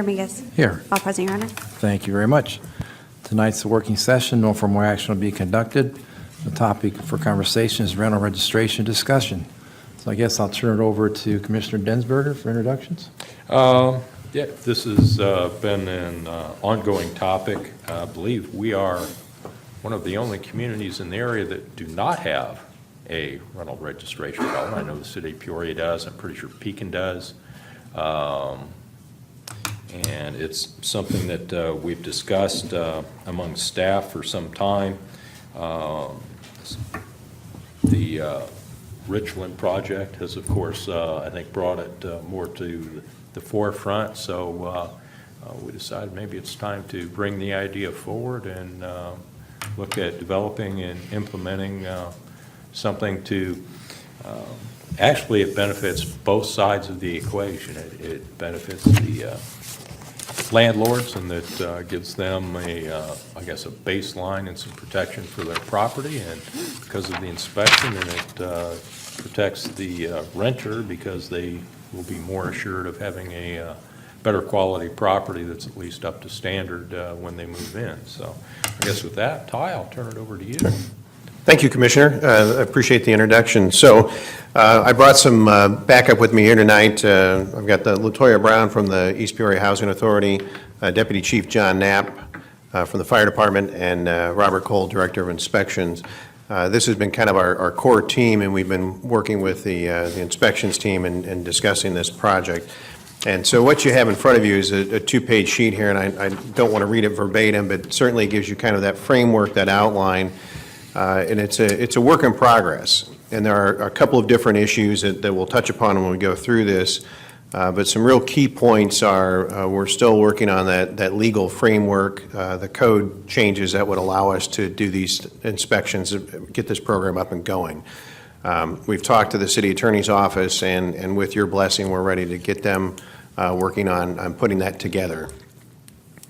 Dominguez. Here. All present, Your Honor. Thank you very much. Tonight's the working session. No formal action will be conducted. The topic for conversation is rental registration discussion. So I guess I'll turn it over to Commissioner Densberger for introductions. Yeah, this has been an ongoing topic. I believe we are one of the only communities in the area that do not have a rental registration problem. I know the city of Peoria does. I'm pretty sure Pekin does. And it's something that we've discussed among staff for some time. The Richland project has, of course, I think brought it more to the forefront. So we decided maybe it's time to bring the idea forward and look at developing and implementing something to actually it benefits both sides of the equation. It benefits the landlords, and that gives them I guess a baseline and some protection for their property, and because of the inspection, and it protects the renter because they will be more assured of having a better quality property that's at least up to standard when they move in. So I guess with that, Ty, I'll turn it over to you. Thank you, Commissioner. I appreciate the introduction. So I brought some backup with me here tonight. I've got the LaToya Brown from the East Peoria Housing Authority, Deputy Chief John Knapp from the Fire Department, and Robert Cole, Director of Inspections. This has been kind of our core team, and we've been working with the inspections team and discussing this project. And so what you have in front of you is a two-page sheet here, and I don't want to read it verbatim, but certainly gives you kind of that framework, that outline. And it's a work in progress, and there are a couple of different issues that we'll touch upon when we go through this. But some real key points are we're still working on that legal framework, the code changes that would allow us to do these inspections, get this program up and going. We've talked to the city attorney's office, and with your blessing, we're ready to get them working on putting that together.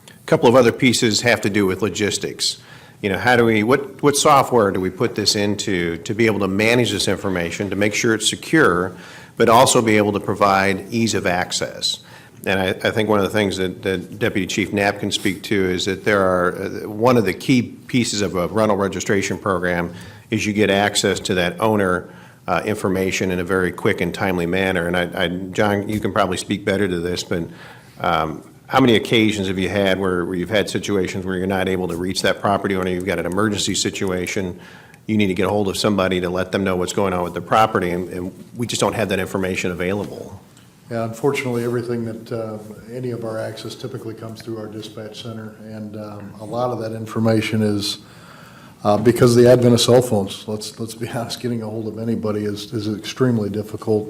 A couple of other pieces have to do with logistics. You know, how do we, what software do we put this into to be able to manage this information, to make sure it's secure, but also be able to provide ease of access? And I think one of the things that Deputy Chief Knapp can speak to is that there are, one of the key pieces of a rental registration program is you get access to that owner information in a very quick and timely manner. And John, you can probably speak better to this, but how many occasions have you had where you've had situations where you're not able to reach that property owner, you've got an emergency situation, you need to get a hold of somebody to let them know what's going on with the property, and we just don't have that information available? Yeah, unfortunately, everything that any of our access typically comes through our dispatch center, and a lot of that information is because of the advent of cell phones. Let's be honest, getting a hold of anybody is extremely difficult.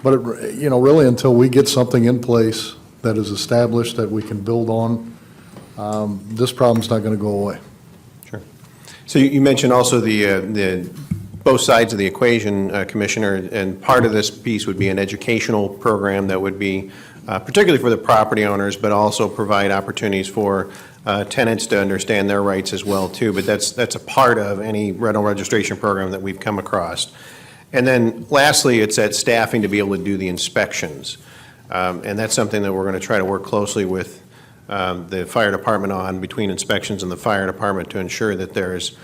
But you know, really, until we get something in place that is established that we can build on, this problem's not going to go away. Sure. So you mentioned also the both sides of the equation, Commissioner, and part of this piece would be an educational program that would be particularly for the property owners, but also provide opportunities for tenants to understand their rights as well too. But that's a part of any rental registration program that we've come across. And then lastly, it's that staffing to be able to do the inspections. And that's something that we're going to try to work closely with the fire department on, between inspections and the fire department, to ensure that there's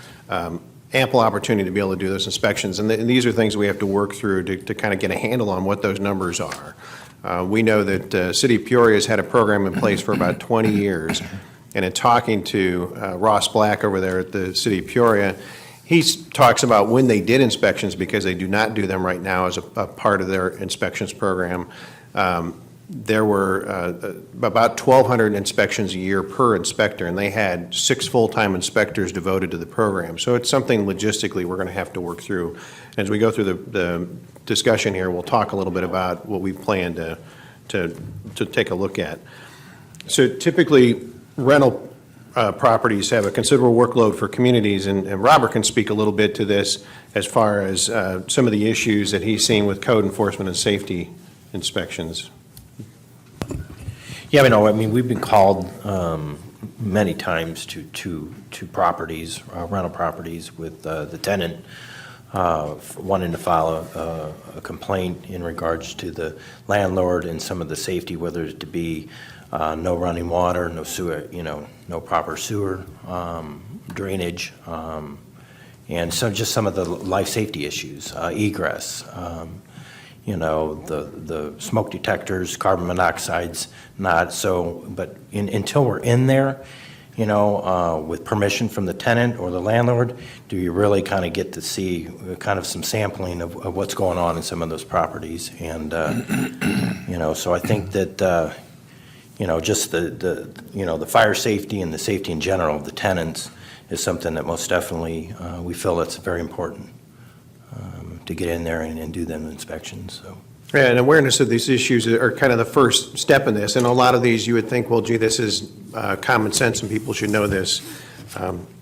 ample opportunity to be able to do those inspections. And these are things we have to work through to kind of get a handle on what those numbers are. We know that City of Peoria has had a program in place for about 20 years. And in talking to Ross Black over there at the City of Peoria, he talks about when they did inspections, because they do not do them right now as a part of their inspections program. There were about 1,200 inspections a year per inspector, and they had 6 full-time inspectors devoted to the program. So it's something logistically we're going to have to work through. As we go through the discussion here, we'll talk a little bit about what we plan to take a look at. So typically, rental properties have a considerable workload for communities, and Robert can speak a little bit to this as far as some of the issues that he's seen with code enforcement and safety inspections. Yeah, I mean, we've been called many times to properties, rental properties, with the tenant wanting to file a complaint in regards to the landlord and some of the safety, whether it to be no running water, no sewer, no proper sewer drainage, and so just some of the life safety issues, egress, the smoke detectors, carbon monoxide's not so, but until we're in there, with permission from the tenant or the landlord, do you really kind of get to see kind of some sampling of what's going on in some of those properties? And, so I think that, just the fire safety and the safety in general of the tenants is something that most definitely we feel that's very important to get in there and do them inspections, so. Yeah, and awareness of these issues are kind of the first step in this. And a lot of these, you would think, well, gee, this is common sense and people should know this.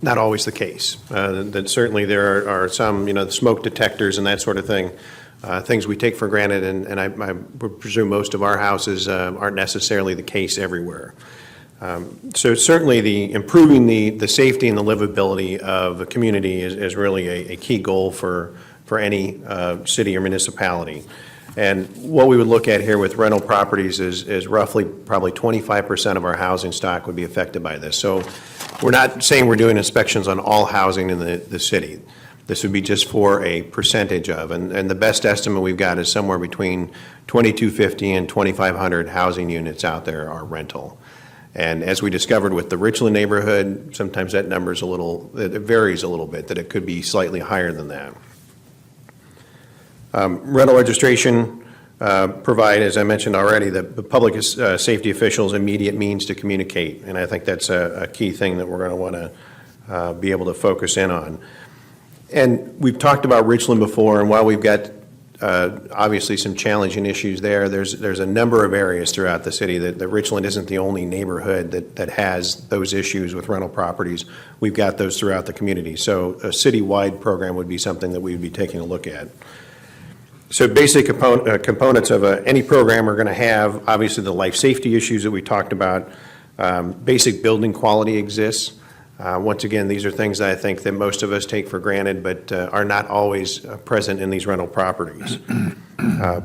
Not always the case. That certainly there are some, the smoke detectors and that sort of thing, things we take for granted, and I would presume most of our houses aren't necessarily the case everywhere. So certainly improving the safety and the livability of a community is really a key goal for any city or municipality. And what we would look at here with rental properties is roughly probably 25% of our housing stock would be affected by this. So we're not saying we're doing inspections on all housing in the city. This would be just for a percentage of, and the best estimate we've got is somewhere between 2,250 and 2,500 housing units out there are rental. And as we discovered with the Richland neighborhood, sometimes that number is it varies a little bit, that it could be slightly higher than that. Rental registration provide, as I mentioned already, the public safety officials immediate means to communicate, and I think that's a key thing that we're going to want to be able to focus in on. And we've talked about Richland before, and while we've got obviously some challenging issues there's a number of areas throughout the city that Richland isn't the only neighborhood that has those issues with rental properties. We've got those throughout the community. So a citywide program would be something that we would be taking a look at. So basic components of any program are going to have, obviously, the life safety issues that we talked about. Basic building quality exists. Once again, these are things that I think that most of us take for granted, but are not always present in these rental properties.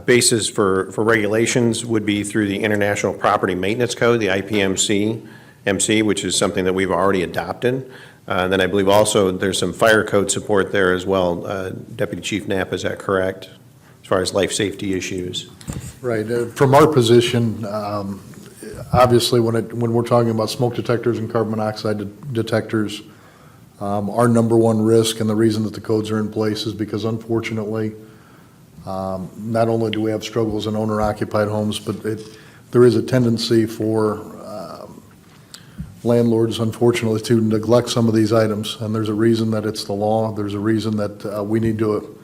Basis for regulations would be through the International Property Maintenance Code, the IPMC, which is something that we've already adopted. Then I believe also there's some fire code support there as well. Deputy Chief Knapp, is that correct? As far as life safety issues. Right. From our position, obviously, when we're talking about smoke detectors and carbon monoxide detectors, our number one risk and the reason that the codes are in place is because, unfortunately, not only do we have struggles in owner-occupied homes, but there is a tendency for landlords, unfortunately, to neglect some of these items. And there's a reason that it's the law. There's a reason that we need to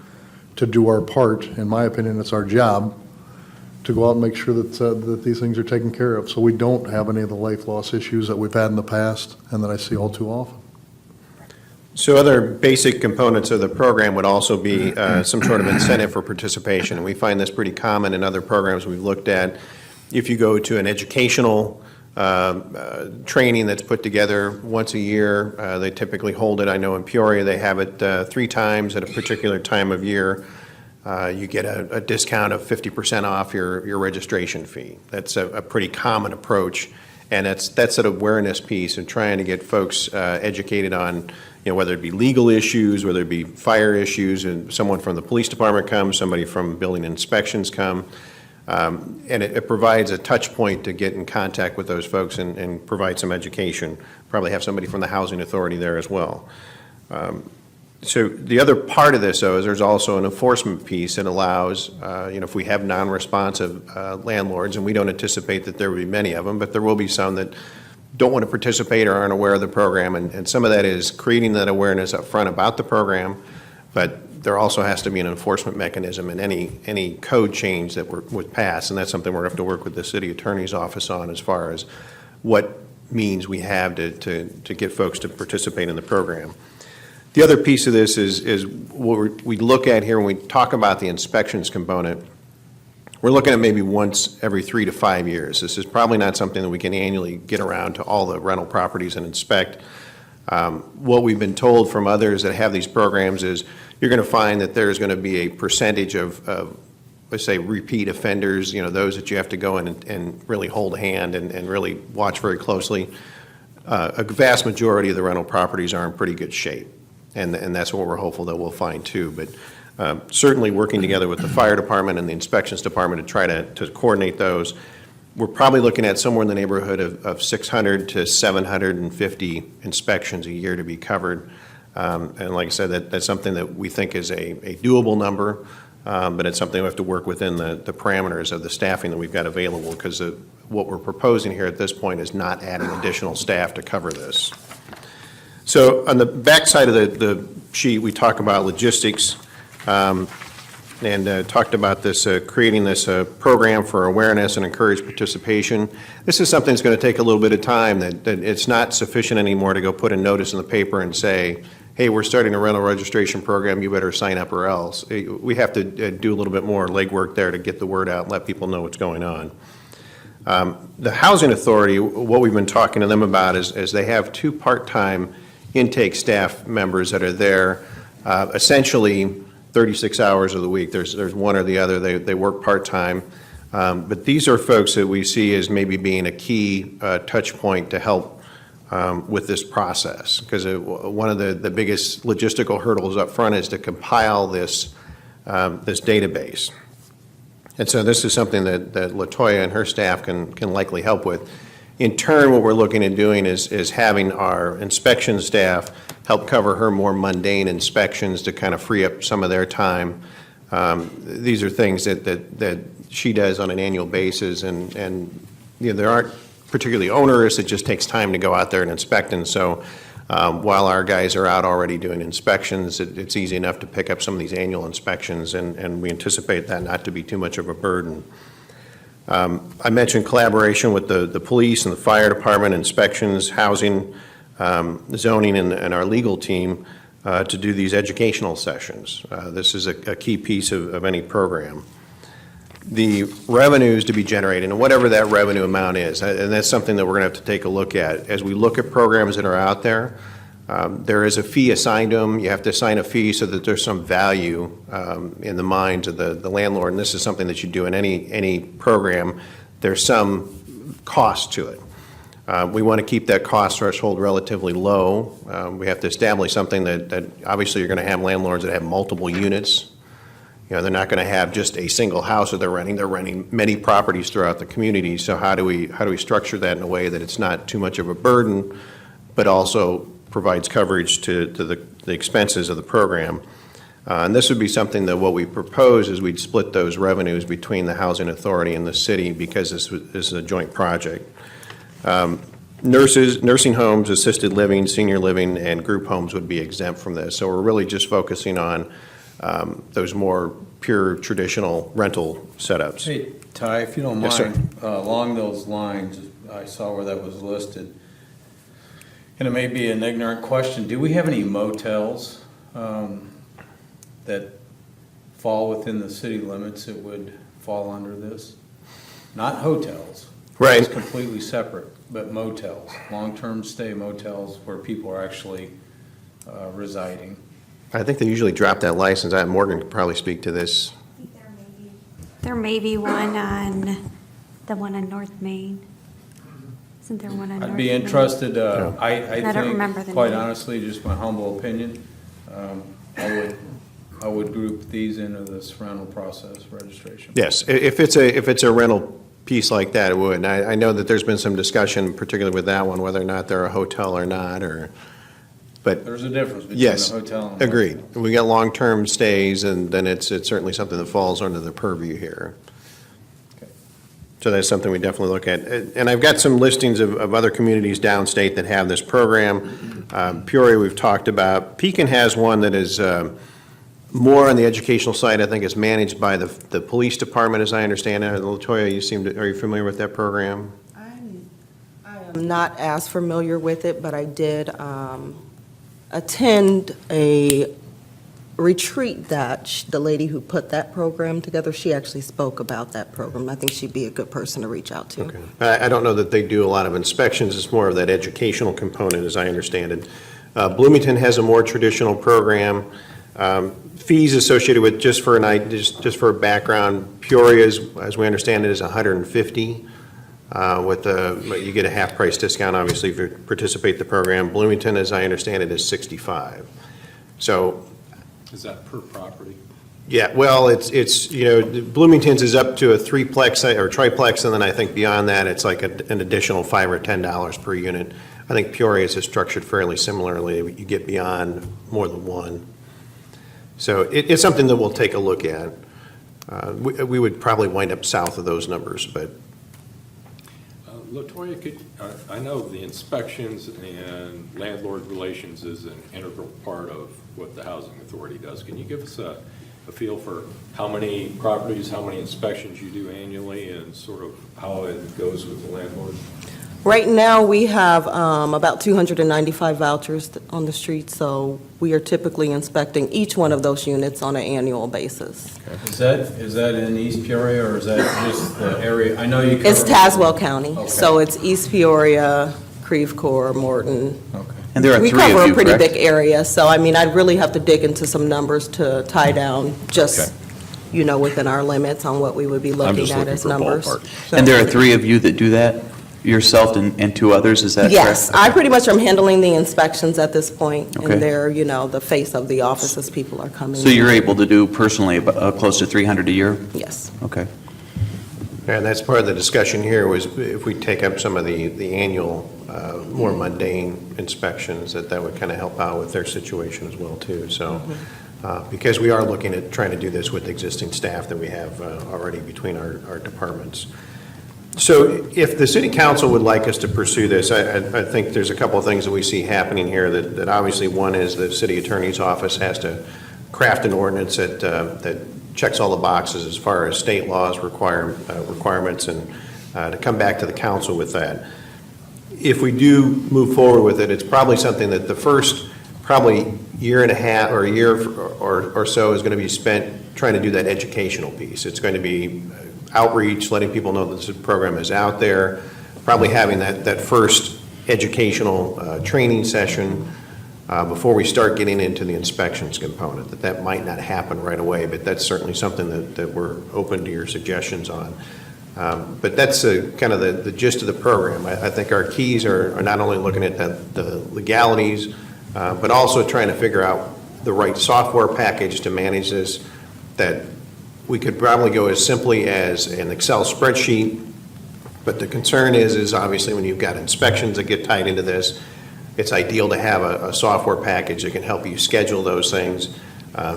do our part. In my opinion, it's our job to go out and make sure that these things are taken care of, so we don't have any of the life loss issues that we've had in the past and that I see all too often. So other basic components of the program would also be some sort of incentive for participation, and we find this pretty common in other programs we've looked at. If you go to an educational training that's put together once a year, they typically hold it. I know in Peoria they have it 3 times at a particular time of year. You get a discount of 50% off your registration fee. That's a pretty common approach, and that's an awareness piece and trying to get folks educated on, whether it be legal issues, whether it be fire issues, and someone from the police department comes, somebody from building inspections come, and it provides a touch point to get in contact with those folks and provide some education. Probably have somebody from the housing authority there as well. So the other part of this, though, is there's also an enforcement piece that allows, if we have non-responsive landlords, and we don't anticipate that there will be many of them, but there will be some that don't want to participate or aren't aware of the program, and some of that is creating that awareness up front about the program, but there also has to be an enforcement mechanism in any code change that would pass, and that's something we're going to have to work with the city attorney's office on as far as what means we have to get folks to participate in the program. The other piece of this is what we look at here when we talk about the inspections component. We're looking at maybe once every 3 to 5 years. This is probably not something that we can annually get around to all the rental properties and inspect. What we've been told from others that have these programs is you're going to find that there's going to be a percentage of, let's say, repeat offenders, those that you have to go in and really hold a hand and really watch very closely. A vast majority of the rental properties are in pretty good shape, and that's what we're hopeful that we'll find too. But certainly working together with the fire department and the inspections department to try to coordinate those. We're probably looking at somewhere in the neighborhood of 600 to 750 inspections a year to be covered. And like I said, that's something that we think is a doable number, but it's something we have to work within the parameters of the staffing that we've got available, because what we're proposing here at this point is not adding additional staff to cover this. So on the back side of the sheet, we talk about logistics, and talked about this, creating this program for awareness and encourage participation. This is something that's going to take a little bit of time, that it's not sufficient anymore to go put a notice in the paper and say, hey, we're starting a rental registration program, you better sign up or else. We have to do a little bit more legwork there to get the word out and let people know what's going on. The Housing Authority, what we've been talking to them about is they have 2 part-time intake staff members that are there, essentially 36 hours of the week. There's one or the other. They work part-time. But these are folks that we see as maybe being a key touch point to help with this process. Because one of the biggest logistical hurdles up front is to compile this database. And so this is something that LaToya and her staff can likely help with. In turn, what we're looking at doing is having our inspection staff help cover her more mundane inspections to kind of free up some of their time. These are things that she does on an annual basis, and they aren't particularly onerous. It just takes time to go out there and inspect. And so while our guys are out already doing inspections, it's easy enough to pick up some of these annual inspections, and we anticipate that not to be too much of a burden. I mentioned collaboration with the police and the fire department, inspections, housing, zoning, and our legal team to do these educational sessions. This is a key piece of any program. The revenues to be generated, and whatever that revenue amount is, and that's something that we're going to have to take a look at. As we look at programs that are out there, there is a fee assigned to them. You have to assign a fee so that there's some value in the minds of the landlord, and this is something that you do in any program. There's some cost to it. We want to keep that cost threshold relatively low. We have to establish something that obviously you're going to have landlords that have multiple units. They're not going to have just a single house that they're renting many properties throughout the community. So how do we structure that in a way that it's not too much of a burden, but also provides coverage to the expenses of the program? And this would be something that what we propose is we'd split those revenues between the Housing Authority and the city, because this is a joint project. Nursing homes, assisted living, senior living, and group homes would be exempt from this. So we're really just focusing on those more pure traditional rental setups. Hey, Ty, if you don't Yes, sir. mind, along those lines, I saw where that was listed. And it may be an ignorant question. Do we have any motels that fall within the city limits that would fall under this? Not hotels. Right. It's completely separate, but motels, long-term stay motels where people are actually residing. I think they usually drop that license. Morgan could probably speak to this. There may be one on North Main. Isn't there one on North Main? I'd be interested, I don't remember think, the quite name. honestly, just my humble opinion, I would group these into this rental process registration. Yes, if it's a rental piece like that, it would. And I know that there's been some discussion, particularly with that one, whether or not they're a hotel or not, but There's a difference between yes, a hotel and. agreed. We got long-term stays, and then it's certainly something that falls under the purview here. Okay. So that's something we definitely look at. And I've got some listings of other communities downstate that have this program. Peoria, we've talked about. Pekin has one that is more on the educational side. I think is managed by the police department, as I understand it. LaToya, are you familiar with that program? I am not as familiar with it, but I did attend a retreat that the lady who put that program together, she actually spoke about that program. I think she'd be a good person to reach out to. Okay. I don't know that they do a lot of inspections. It's more of that educational component, as I understand it. Bloomington has a more traditional program. Fees associated with, just for a background, Peoria, as we understand it, is 150. You get a half price discount, obviously, if you participate in the program. Bloomington, as I understand it, is 65. So, Is that per property? yeah, well, it's Bloomington's is up to a threeplex or triplex, and then I think beyond that, it's like an additional $5 or $10 per unit. I think Peoria's is structured fairly similarly. You get beyond more than one. So it's something that we'll take a look at. We would probably wind up south of those numbers, but LaToya, I know the inspections and landlord relations is an integral part of what the Housing Authority does. Can you give us a feel for how many properties, how many inspections you do annually, and sort of how it goes with the landlord? Right now, we have about 295 vouchers on the street, so we are typically inspecting each one of those units on an annual basis. Is that in East Peoria, or is that just the area? I know you cover. It's Tazewell County, Okay. so it's East Peoria, Creve Coeur, Morton. Okay. And there are We three of cover a you, pretty correct? big area, so I mean, I'd really have to dig into some numbers to tie down just, within our limits on what we would be I'm looking just at looking as for numbers. ballpark. And there are three of you that do that? Yourself and two others, is that correct? Yes, I pretty much am handling the inspections at this point, Okay. and they're, the face of the office as people are coming. So in. you're able to do personally close to 300 a year? Yes. Okay. and that's part of the discussion here, was if we take up some of the annual, more mundane inspections, that would kind of help out with their situation as well, too. So, because we are looking at trying to do this with existing staff that we have already between our departments. So if the city council would like us to pursue this, I think there's a couple of things that we see happening here, that obviously one is the city attorney's office has to craft an ordinance that checks all the boxes as far as state laws requirements, and to come back to the council with that. If we do move forward with it, it's probably something that the first probably year and a half or a year or so is going to be spent trying to do that educational piece. It's going to be outreach, letting people know that this program is out there, probably having that first educational training session before we start getting into the inspections component. That might not happen right away, but that's certainly something that we're open to your suggestions on. But that's kind of the gist of the program. I think our keys are not only looking at the legalities, but also trying to figure out the right software package to manage this, that we could probably go as simply as an Excel spreadsheet, but the concern is obviously when you've got inspections that get tied into this, it's ideal to have a software package that can help you schedule those things.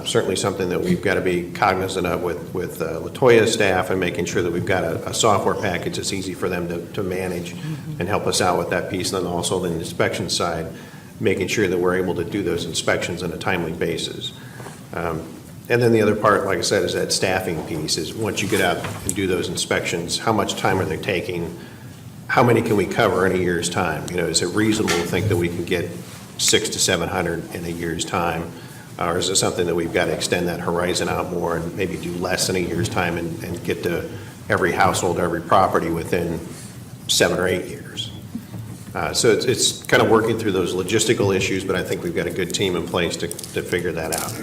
Certainly something that we've got to be cognizant of with LaToya's staff, and making sure that we've got a software package that's easy for them to manage and help us out with that piece. And then also the inspection side, making sure that we're able to do those inspections on a timely basis. And then the other part, like I said, is that staffing piece, is once you get out and do those inspections, how much time are they taking? How many can we cover in a year's time? Is it reasonable to think that we can get 600 to 700 in a year's time? Or is it something that we've got to extend that horizon out more and maybe do less in a year's time and get to every household, every property within 7 or 8 years? So it's kind of working through those logistical issues, but I think we've got a good team in place to figure that out.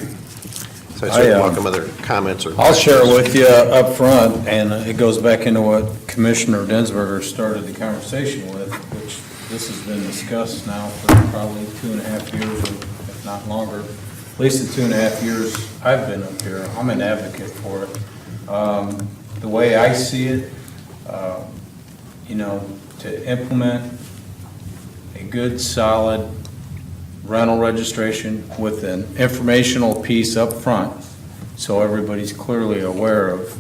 So I certainly welcome other comments or I'll questions. share with you up front, and it goes back into what Commissioner Densberger started the conversation with, which this has been discussed now for probably 2.5 years, or if not longer. At least the 2.5 years I've been up here, I'm an advocate for it. The way I see it, to implement a good, solid rental registration with an informational piece up front, so everybody's clearly aware of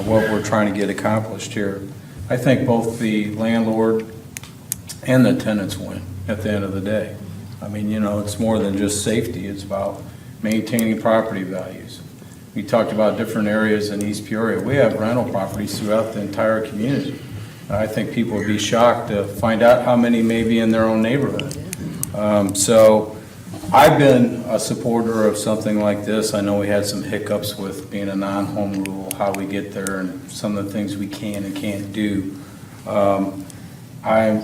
what we're trying to get accomplished here. I think both the landlord and the tenants win at the end of the day. I mean, it's more than just safety, it's about maintaining property values. We talked about different areas in East Peoria. We have rental properties throughout the entire community. I think people would be shocked to find out how many may be in their own neighborhood. So I've been a supporter of something like this. I know we had some hiccups with being a non-home rule, how we get there, and some of the things we can and can't do. I'm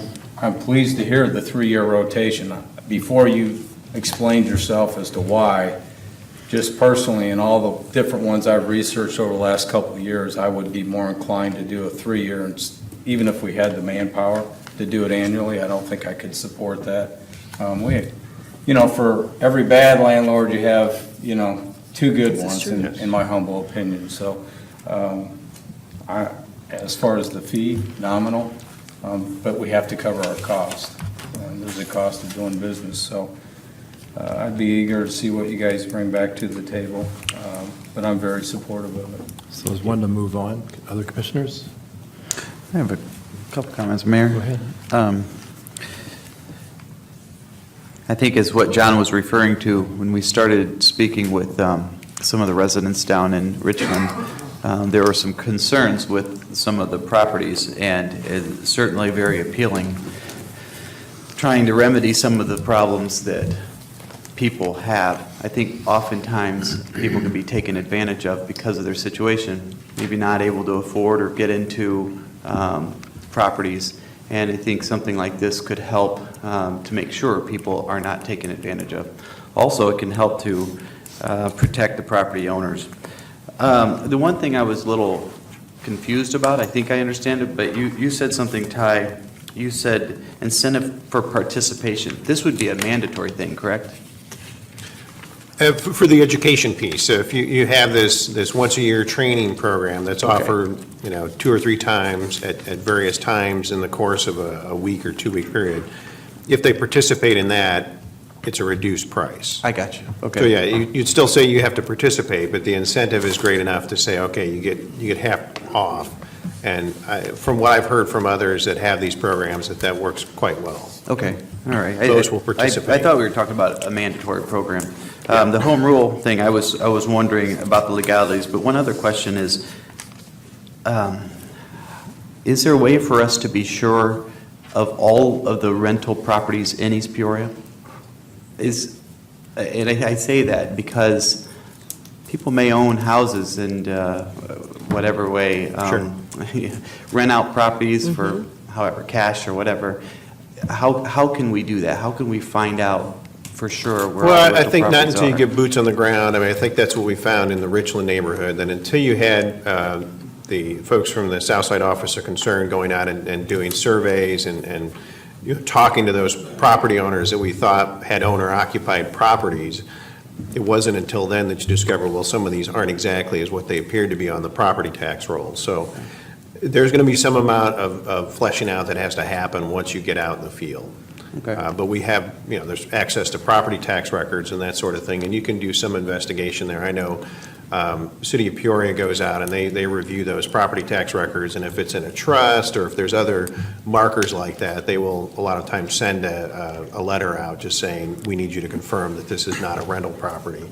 pleased to hear the 3-year rotation. Before you explained yourself as to why, just personally, in all the different ones I've researched over the last couple of years, I would be more inclined to do a 3-year, and even if we had the manpower to do it annually, I don't think I could support that. For every bad landlord, you have, 2 good ones, in my humble opinion. So, as far as the fee, nominal, but we have to cover our cost. There's a cost of doing business, so I'd be eager to see what you guys bring back to the table, but I'm very supportive of it. So there's one to move on. Other commissioners? I have a couple comments, Mayor. Go ahead. I think is what John was referring to when we started speaking with some of the residents down in Richmond. There were some concerns with some of the properties, and it's certainly very appealing, trying to remedy some of the problems that people have. I think oftentimes people can be taken advantage of because of their situation, maybe not able to afford or get into properties. And I think something like this could help to make sure people are not taken advantage of. Also, it can help to protect the property owners. The one thing I was a little confused about, I think I understand it, but you said something, Ty. You said incentive for participation. This would be a mandatory thing, correct? For the education piece, so if you have this once-a-year training program that's Okay. offered, 2 or 3 times at various times in the course of a week or 2-week period, if they participate in that, it's a reduced price. I got you. Okay. So, yeah, you'd still say you have to participate, but the incentive is great enough to say, okay, you get half off. And from what I've heard from others that have these programs, that works quite well. Okay, all right. Those will participate. I thought we were talking about a mandatory program. The home rule thing, I was wondering about the legalities, but one other question is there a way for us to be sure of all of the rental properties in East Peoria? And I say that because people may own houses and whatever way, rent out properties for however, cash or whatever. How can we do that? How can we find out for sure where all Well, the I rental think not properties until you are? get boots on the ground. I mean, I think that's what we found in the Richland neighborhood, that until you had the folks from the Southside Office of Concern going out and doing surveys and talking to those property owners that we thought had owner-occupied properties, it wasn't until then that you discover, well, some of these aren't exactly as what they appeared to be on the property tax roll. So there's going to be some amount of fleshing out that has to happen once you get out in the field. Okay. But we have, there's access to property tax records and that sort of thing, and you can do some investigation there. I know City of Peoria goes out and they review those property tax records, and if it's in a trust or if there's other markers like that, they will a lot of times send a letter out just saying, we need you to confirm that this is not a rental property.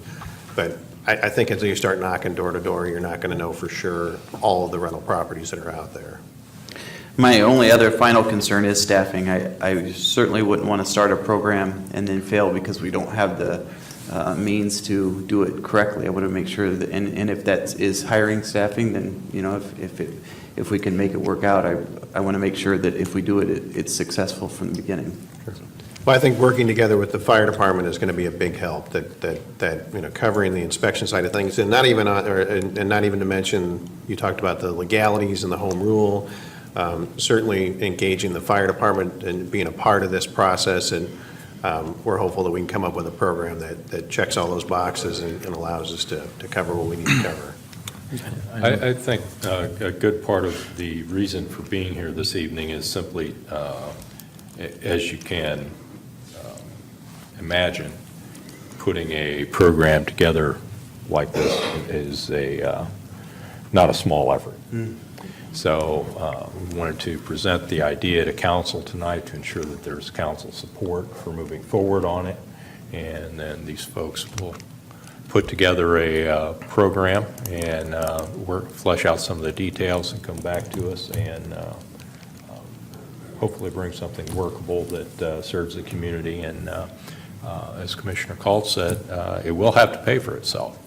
But I think until you start knocking door to door, you're not going to know for sure all of the rental properties that are out there. My only other final concern is staffing. I certainly wouldn't want to start a program and then fail because we don't have the means to do it correctly. I want to make sure that, and if that is hiring staffing, then, if we can make it work out, I want to make sure that if we do it, it's successful from the beginning. Well, I think working together with the fire department is going to be a big help, that covering the inspection side of things, and not even to mention, you talked about the legalities and the home rule, certainly engaging the fire department and being a part of this process, and we're hopeful that we can come up with a program that checks all those boxes and allows us to cover what we need to cover. I think a good part of the reason for being here this evening is simply, as you can imagine, putting a program together like this is not a small effort. So we wanted to present the idea to council tonight to ensure that there's council support for moving forward on it. And then these folks will put together a program and flesh out some of the details and come back to us and hopefully bring something workable that serves the community. And as Commissioner Calt said, it will have to pay for itself.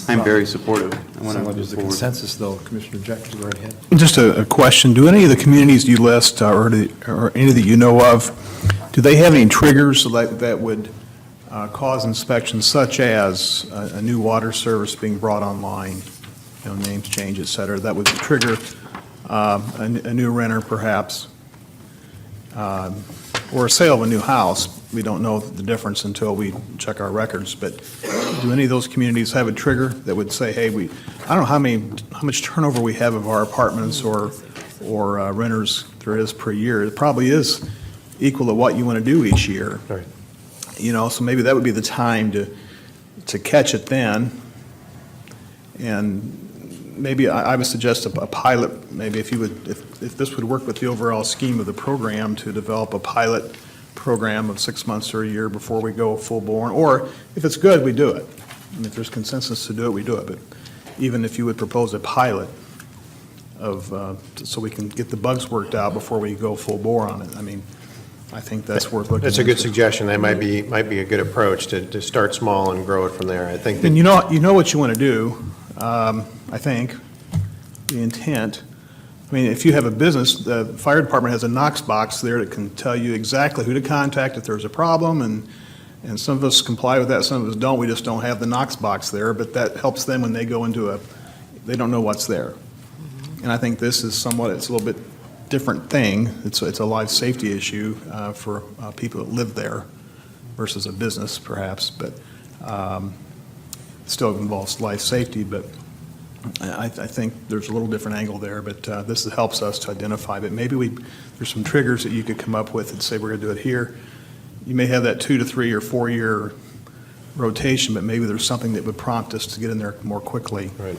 I'm very supportive. I want Sounds to like move there's a forward. consensus, though. Commissioner Jackson, go right ahead. Just a question. Do any of the communities you list or any that you know of, do they have any triggers that would cause inspections such as a new water service being brought online, names change, et cetera, that would trigger a new renter perhaps, or a sale of a new house. We don't know the difference until we check our records, but do any of those communities have a trigger that would say, hey, I don't know how much turnover we have of our apartments or renters there is per year. It probably is equal to what you want to do each year. Right. So maybe that would be the time to catch it then. And maybe I would suggest a pilot, maybe if this would work with the overall scheme of the program, to develop a pilot program of 6 months or a year before we go full bore. Or if it's good, we do it. And if there's consensus to do it, we do it. But even if you would propose a pilot so we can get the bugs worked out before we go full bore on it, I think that's worth looking That's a good into. suggestion. That might be a good approach to start small and grow it from there. I think that. And you know what you want to do, I think, the intent. If you have a business, the fire department has a Knox box there that can tell you exactly who to contact if there's a problem, and some of us comply with that, some of us don't. We just don't have the Knox box there, but that helps them when they go into they don't know what's there. And I think this is it's a little bit different thing. It's a life safety issue for people that live there versus a business perhaps, but still involves life safety. But I think there's a little different angle there, but this helps us to identify. But maybe there's some triggers that you could come up with and say we're going to do it here. You may have that 2 to 3 or 4 year rotation, but maybe there's something that would prompt us to get in there more quickly. Right.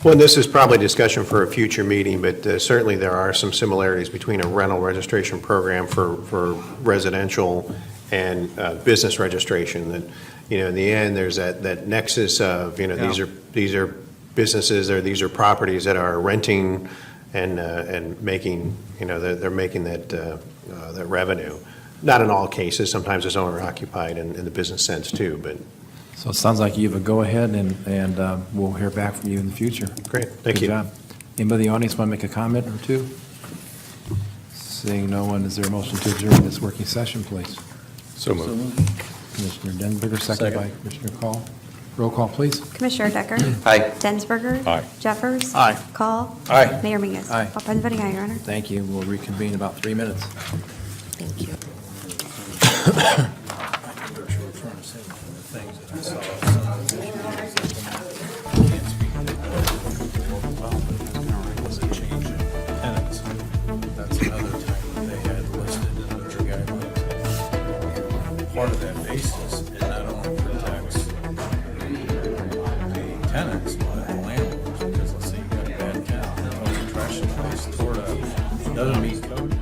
Well, this is probably discussion for a future meeting, but certainly there are some similarities between a rental registration program for residential and business registration. That, in the end, there's that nexus of, these are businesses, or these are properties that are renting and making, they're making that revenue. Not in all cases. Sometimes it's owner occupied in the business sense too, but. So it sounds like you have a go-ahead, and we'll hear back from you in the future. Great, thank you. Good job. Anybody in the audience want to make a comment or two? Seeing no one, is there a motion to adjourn this working session, please? So moved. Commissioner Densberger, second by Commissioner Call. Roll call, please. Commissioner Decker? Aye. Densberger? Aye. Jeffers? Aye. Call? Aye. Mayor Mingus? Aye. All present voting aye, Your Honor. Thank you. We'll reconvene in about 3 minutes. Thank you. That's another type they had listed in their guidelines. Part of that basis, it not only protects the tenants, but the landlords, because let's say you got a bad tenant, throws a trash in place, tore it up, doesn't meet code.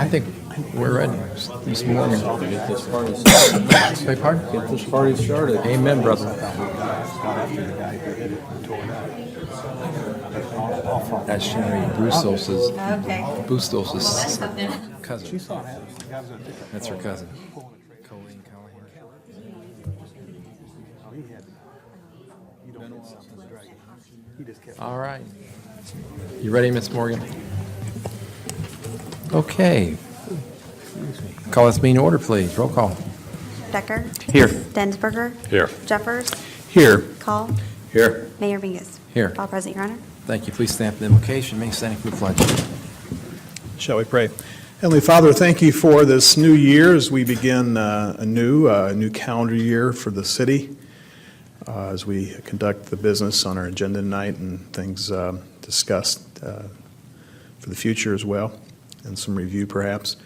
I think we're ready. Ms. Morgan. Get this party started. Beg pardon? Get this party started. Amen, brother. That's Sherry Brustos's, Okay. Bustos's cousin. That's her cousin. Colleen Callahan. All right. You ready, Ms. Morgan? Okay. Call this meeting to order, please. Roll call. Decker? Here. Densberger? Here. Jeffers? Here. Call? Here. Mayor Mingus? Here. All present, Your Honor. Thank you. Please stand for the invocation. Remain standing for the pledge. Shall we pray? Heavenly Father, thank you for this new year as we begin a new calendar year for the city, as we conduct the business on our agenda tonight and things discussed for the future as well, and some review perhaps.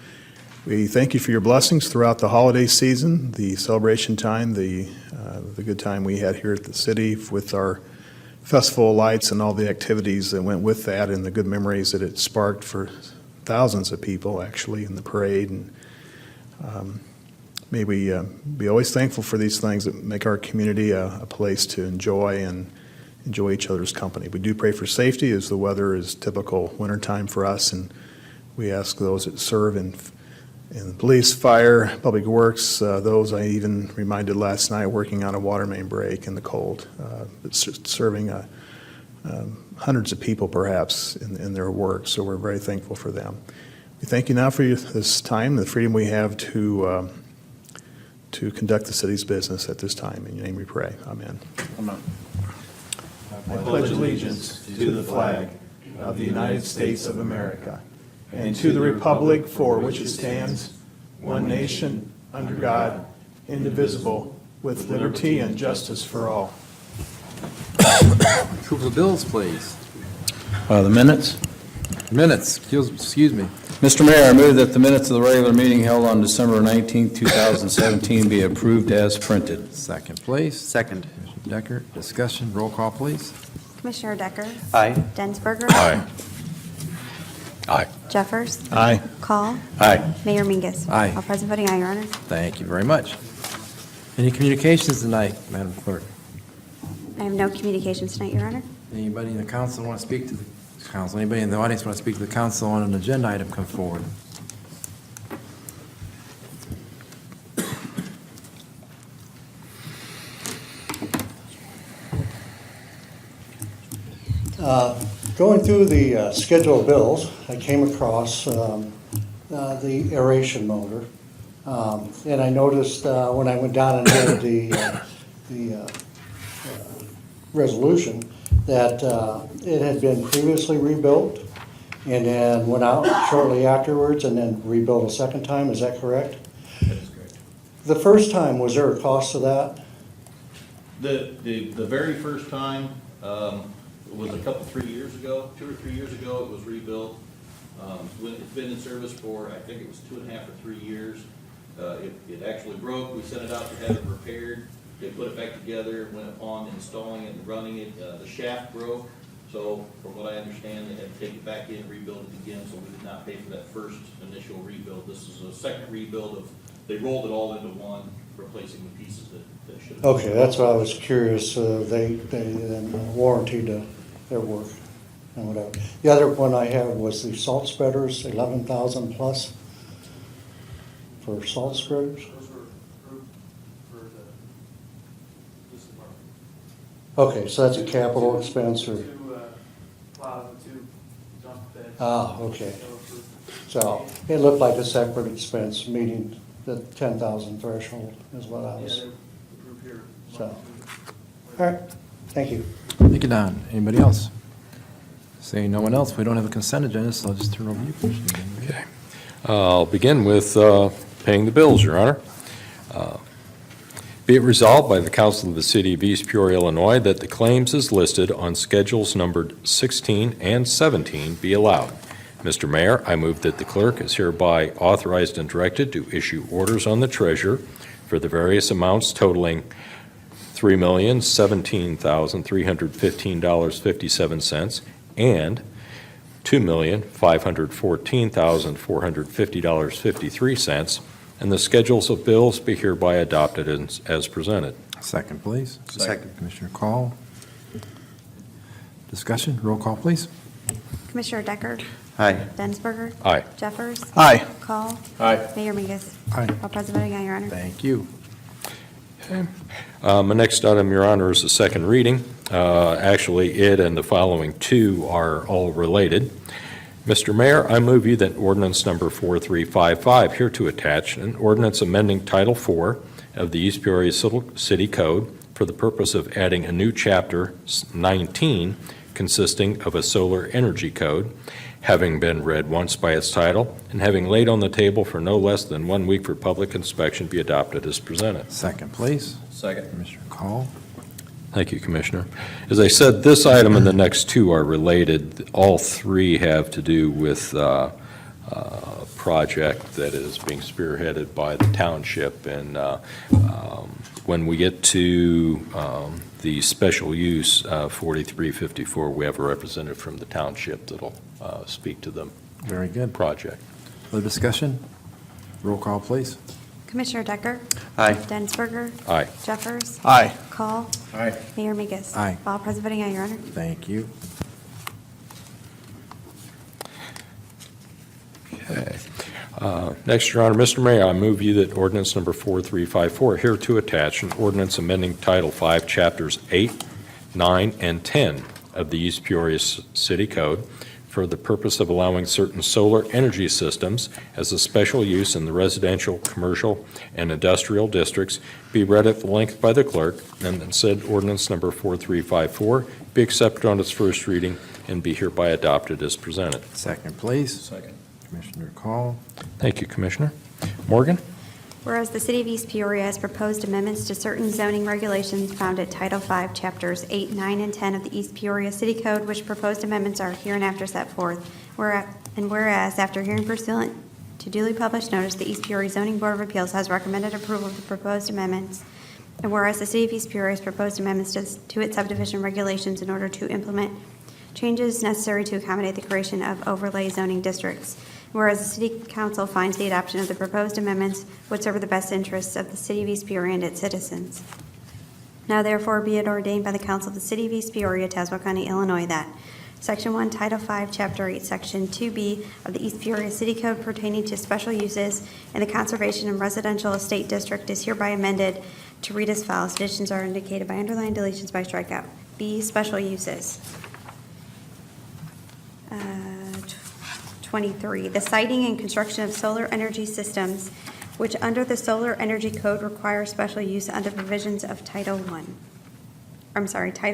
We thank you for your blessings throughout the holiday season, the celebration time, the good time we had here at the city with our festival lights and all the activities that went with that, and the good memories that it sparked for thousands of people actually in the parade. And may we be always thankful for these things that make our community a place to enjoy and enjoy each other's company. We do pray for safety as the weather is typical wintertime for us, and we ask those that serve in police, fire, public works, those I even reminded last night working on a water main break in the cold, serving hundreds of people perhaps in their work, so we're very thankful for them. We thank you now for this time, the freedom we have to conduct the city's business at this time. In your name we pray. Amen. I pledge allegiance to the flag of the United States of America and to the republic for which it stands, one nation, under God, indivisible, with liberty and justice for all. Approval of bills, please. The minutes? Minutes, excuse me. Mr. Mayor, I move that the minutes of the regular meeting held on December 19, 2017 be approved as printed. Second, please. Second. Commissioner Decker, discussion, roll call, please. Commissioner Decker? Aye. Densberger? Aye. Aye. Jeffers? Aye. Call? Aye. Mayor Mingus? Aye. All present voting aye, Your Honor. Thank you very much. Any communications tonight, Madam Clerk? I have no communications tonight, Your Honor. Anybody in the council want to speak to the council? Anybody in the audience want to speak to the council on an agenda item, come forward. Going through the schedule of bills, I came across the aeration motor. And I noticed when I went down and did the resolution that it had been previously rebuilt and then went out shortly afterwards and then rebuilt a second time. Is that correct? That is correct. The first time, was there a cost to that? The very first time was a couple, 3 years ago, 2 or 3 years ago, it was rebuilt. It's been in service for, I think it was 2.5 or 3 years. It actually broke, we sent it out to have it repaired. They put it back together, went upon installing it and running it, the shaft broke. So from what I understand, they had to take it back in and rebuild it again, so we did not pay for that first initial rebuild. This is a second rebuild of, they rolled it all into one, replacing the pieces that should have. Okay, that's why I was curious. They warranted their work and whatever. The other one I have was the salt spreaders, 11,000 plus for salt spreaders. Those were approved for this department. Okay, so that's a capital expense or, Two plows and two dump beds. okay. So it looked like a separate expense, meeting the 10,000 threshold is what I was, Approved here. so. All right, thank you. Thank you, Don. Anybody else? Seeing no one else, we don't have a consent agenda, so I'll just turn it over to you, Commissioner. Okay. I'll begin with paying the bills, Your Honor. Be it resolved by the Council of the City of East Peoria, Illinois, that the claims as listed on schedules numbered 16 and 17 be allowed. Mr. Mayor, I move that the clerk is hereby authorized and directed to issue orders on the treasurer for the various amounts totaling $3,017,315.57 and $2,514,450.53, and the schedules of bills be hereby adopted as presented. Second, please. Second. Commissioner Call. Discussion, roll call, please. Commissioner Decker? Aye. Densberger? Aye. Jeffers? Aye. Call? Aye. Mayor Mingus? Aye. All present voting aye, Your Honor. Thank you. My next item, Your Honor, is the second reading. Actually, it and the following two are all related. Mr. Mayor, I move you that ordinance number 4355, here to attach, an ordinance amending Title IV of the East Peoria City Code for the purpose of adding a new Chapter 19 consisting of a solar energy code, having been read once by its title, and having laid on the table for no less than 1 week for public inspection, be adopted as presented. Second, please. Second. Commissioner Call. Thank you, Commissioner. As I said, this item and the next two are related. All three have to do with a project that is being spearheaded by the township. And when we get to the special use 4354, we have a representative from the township that'll speak to the Very good. project. Other discussion? Roll call, please. Commissioner Decker? Aye. Densberger? Aye. Jeffers? Aye. Call? Aye. Mayor Mingus? Aye. All present voting aye, Your Honor. Thank you. Okay. Next, Your Honor, Mr. Mayor, I move you that ordinance number 4354, here to attach an ordinance amending Title V, Chapters 8, 9, and 10 of the East Peoria City Code for the purpose of allowing certain solar energy systems as a special use in the residential, commercial, and industrial districts be read at length by the clerk, and then said ordinance number 4354 be accepted on its first reading and be hereby adopted as presented. Second, please. Second. Commissioner Call. Thank you, Commissioner. Morgan? Whereas the City of East Peoria has proposed amendments to certain zoning regulations found at Title V, Chapters 8, 9, and 10 of the East Peoria City Code, which proposed amendments are hereinafter set forth. Whereas, after hearing pursuant to duly published notice, the East Peoria Zoning Board of Appeals has recommended approval of the proposed amendments. And whereas the City of East Peoria has proposed amendments to its subdivision regulations in order to implement changes necessary to accommodate the creation of overlay zoning districts. Whereas the City Council finds the adoption of the proposed amendments would serve the best interests of the City of East Peoria and its citizens. Now therefore be it ordained by the Council of the City of East Peoria, Tazewell County, Illinois, that Section 1, Title 5, Chapter 8, Section 2B of the East Peoria City Code pertaining to special uses in the Conservation and Residential Estate District is hereby amended to read as follows. Additions are indicated by underline, deletions by strikeout. B, special uses. 23, the siting and construction of solar energy systems, which under the Solar Energy Code require special use under provisions of Title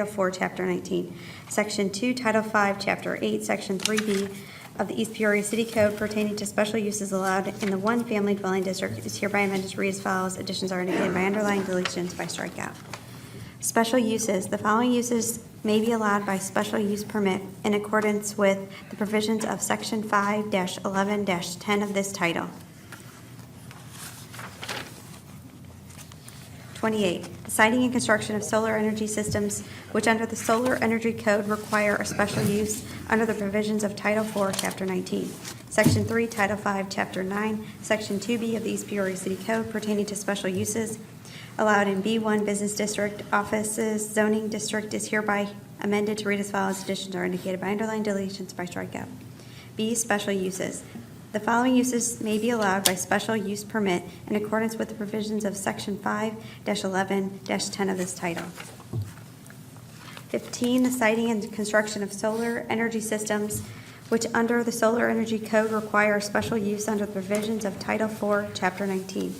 4, Chapter 19, Section 2, Title 5, Chapter 8, Section 3B of the East Peoria City Code pertaining to special uses allowed in the one-family dwelling district is hereby amended to read as follows. Additions are indicated by underlying, deletions by strikeout. Special uses. The following uses may be allowed by special use permit in accordance with the provisions of Section 5-11-10 of this title. 28, the siting and construction of solar energy systems which under the Solar Energy Code require a special use under the provisions of Title 4, Chapter 19. Section 3, Title 5, Chapter 9, Section 2B of the East Peoria City Code pertaining to special uses allowed in B1 Business District Offices Zoning District is hereby amended to read as follows. Additions are indicated by underline, deletions by strikeout. B, special uses. The following uses may be allowed by special use permit in accordance with the provisions of Section 5-11-10 of this title. 15, the siting and construction of solar energy systems which under the Solar Energy Code require special use under the provisions of Title 4, Chapter 19.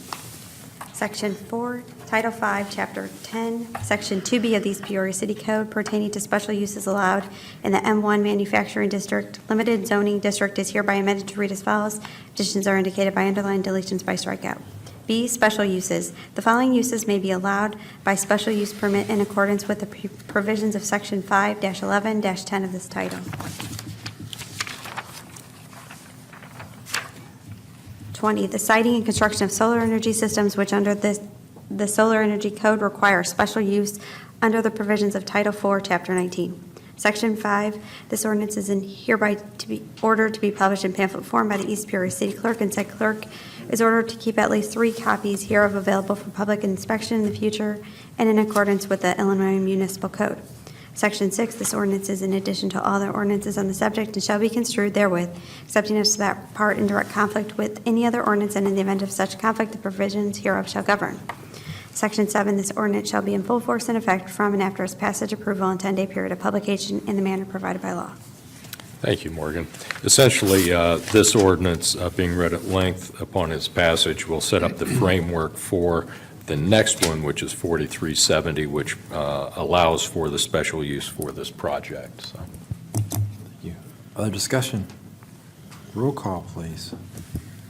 Section 4, Title 5, Chapter 10, Section 2B of the East Peoria City Code pertaining to special uses allowed in the M1 Manufacturing District Limited Zoning District is hereby amended to read as follows. Additions are indicated by underline, deletions by strikeout. B, special uses. The following uses may be allowed by special use permit in accordance with the provisions of Section 5-11-10 of this title. 20, the siting and construction of solar energy systems which under the Solar Energy Code require special use under the provisions of Title 4, Chapter 19. Section 5, this ordinance is hereby to be ordered to be published in pamphlet form by the East Peoria City Clerk, and said clerk is ordered to keep at least 3 copies hereof available for public inspection in the future and in accordance with the Illinois Municipal Code. Section 6, this ordinance is in addition to all other ordinances on the subject and shall be construed therewith, excepting as to that part in direct conflict with any other ordinance, and in the event of such conflict, the provisions hereof shall govern. Section 7, this ordinance shall be in full force and effect from and after its passage, approval, and 10-day period of publication in the manner provided by law. Thank you, Morgan. Essentially, this ordinance, being read at length upon its passage, will set up the framework for the next one, which is 4370, which allows for the special use for this project. So. Thank you. Other discussion? Roll call, please.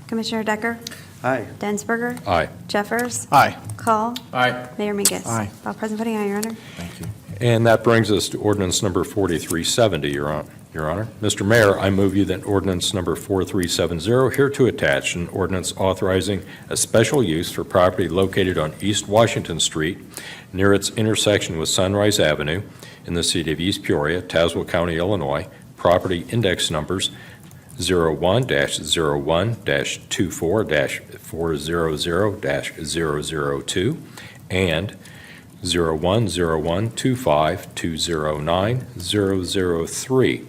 Commissioner Decker? Aye. Densberger? Aye. Jeffers? Aye. Call? Aye. Mayor Mingus? Aye. All present voting, aye, Your Honor. Thank you. And that brings us to ordinance number 4370, Your Honor. Mr. Mayor, I move you that ordinance number 4370, hereto attached, an ordinance authorizing a special use for property located on East Washington Street near its intersection with Sunrise Avenue in the city of East Peoria, Tazewell County, Illinois, property index numbers 01-01-24-400-002 and 01-01-25-209-003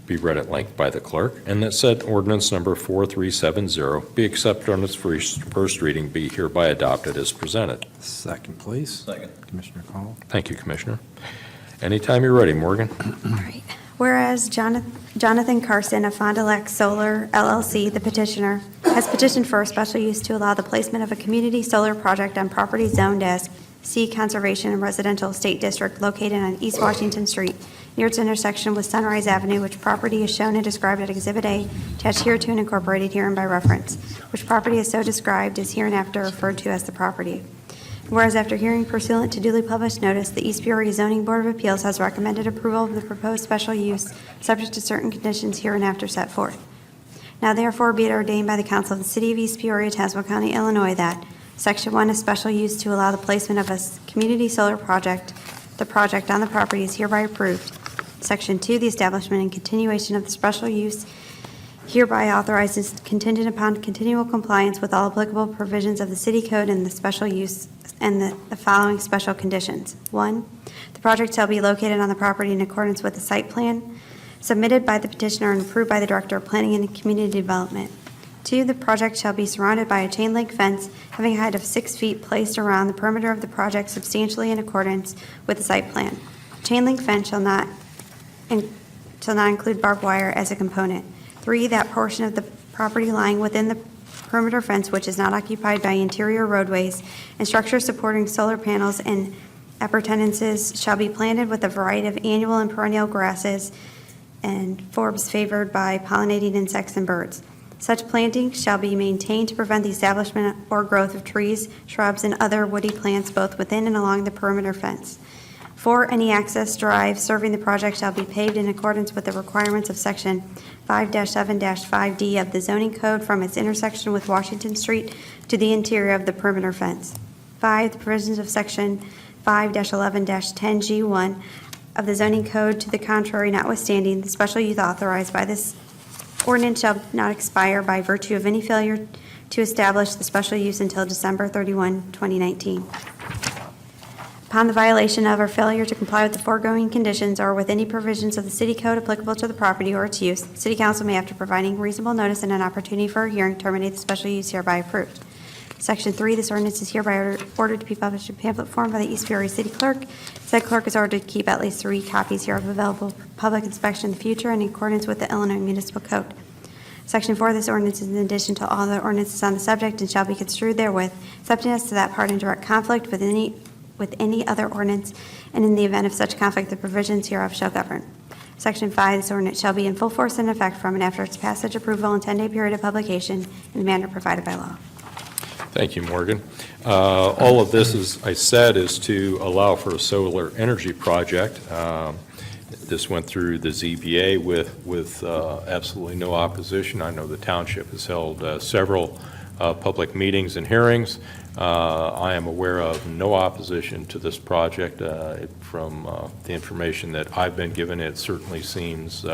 be read at length by the clerk, and that said ordinance number 4370 be accepted on its first reading, be hereby adopted as presented. Second, please. Second. Commissioner Call. Thank you, Commissioner. Anytime you're ready, Morgan. All right. Whereas Jonathan Carson of Fond du Lac Solar LLC, the petitioner, has petitioned for a special use to allow the placement of a community solar project on property zoned as C Conservation and Residential Estate District located on East Washington Street near its intersection with Sunrise Avenue, which property is shown and described at Exhibit A, attached hereto and incorporated herein by reference, which property is so described is hereinafter referred to as the property. Whereas after hearing pursuant to duly published notice, the East Peoria Zoning Board of Appeals has recommended approval of the proposed special use, subject to certain conditions hereinafter set forth. Now therefore be it ordained by the Council of the City of East Peoria, Tazewell County, Illinois, that Section 1 is special use to allow the placement of a community solar project. The project on the property is hereby approved. Section 2, the establishment and continuation of the special use hereby authorizes contingent upon continual compliance with all applicable provisions of the city code and the special use and the following special conditions. 1, the project shall be located on the property in accordance with the site plan submitted by the petitioner and approved by the Director of Planning and Community Development. 2, the project shall be surrounded by a chain link fence having a height of 6 feet placed around the perimeter of the project substantially in accordance with the site plan. Chain link fence shall not include barbed wire as a component. 3, that portion of the property lying within the perimeter fence which is not occupied by interior roadways and structures supporting solar panels and appurtenances shall be planted with a variety of annual and perennial grasses and forbs favored by pollinating insects and birds. Such plantings shall be maintained to prevent the establishment or growth of trees, shrubs, and other woody plants both within and along the perimeter fence. 4, any access drive serving the project shall be paved in accordance with the requirements of Section 5-7-5D of the zoning code from its intersection with Washington Street to the interior of the perimeter fence. 5, the provisions of Section 5-11-10G1 of the zoning code to the contrary notwithstanding, the special use authorized by this ordinance shall not expire by virtue of any failure to establish the special use until December 31, 2019. Upon the violation of or failure to comply with the foregoing conditions or with any provisions of the city code applicable to the property or its use, the city council may, after providing reasonable notice and an opportunity for a hearing, terminate the special use hereby approved. Section 3, this ordinance is hereby ordered to be published in pamphlet form by the East Peoria City Clerk. Said clerk is ordered to keep at least 3 copies hereof available for public inspection in the future in accordance with the Illinois Municipal Code. Section 4, this ordinance is in addition to all the ordinances on the subject and shall be construed therewith, excepting as to that part in direct conflict with any other ordinance, and in the event of such conflict, the provisions hereof shall govern. Section 5, this ordinance shall be in full force and effect from and after its passage, approval, and 10-day period of publication in the manner provided by law. Thank you, Morgan. All of this, as I said, is to allow for a solar energy project. This went through the ZBA with absolutely no opposition. I know the township has held several public meetings and hearings. I am aware of no opposition to this project. From the information that I've been given, it certainly seems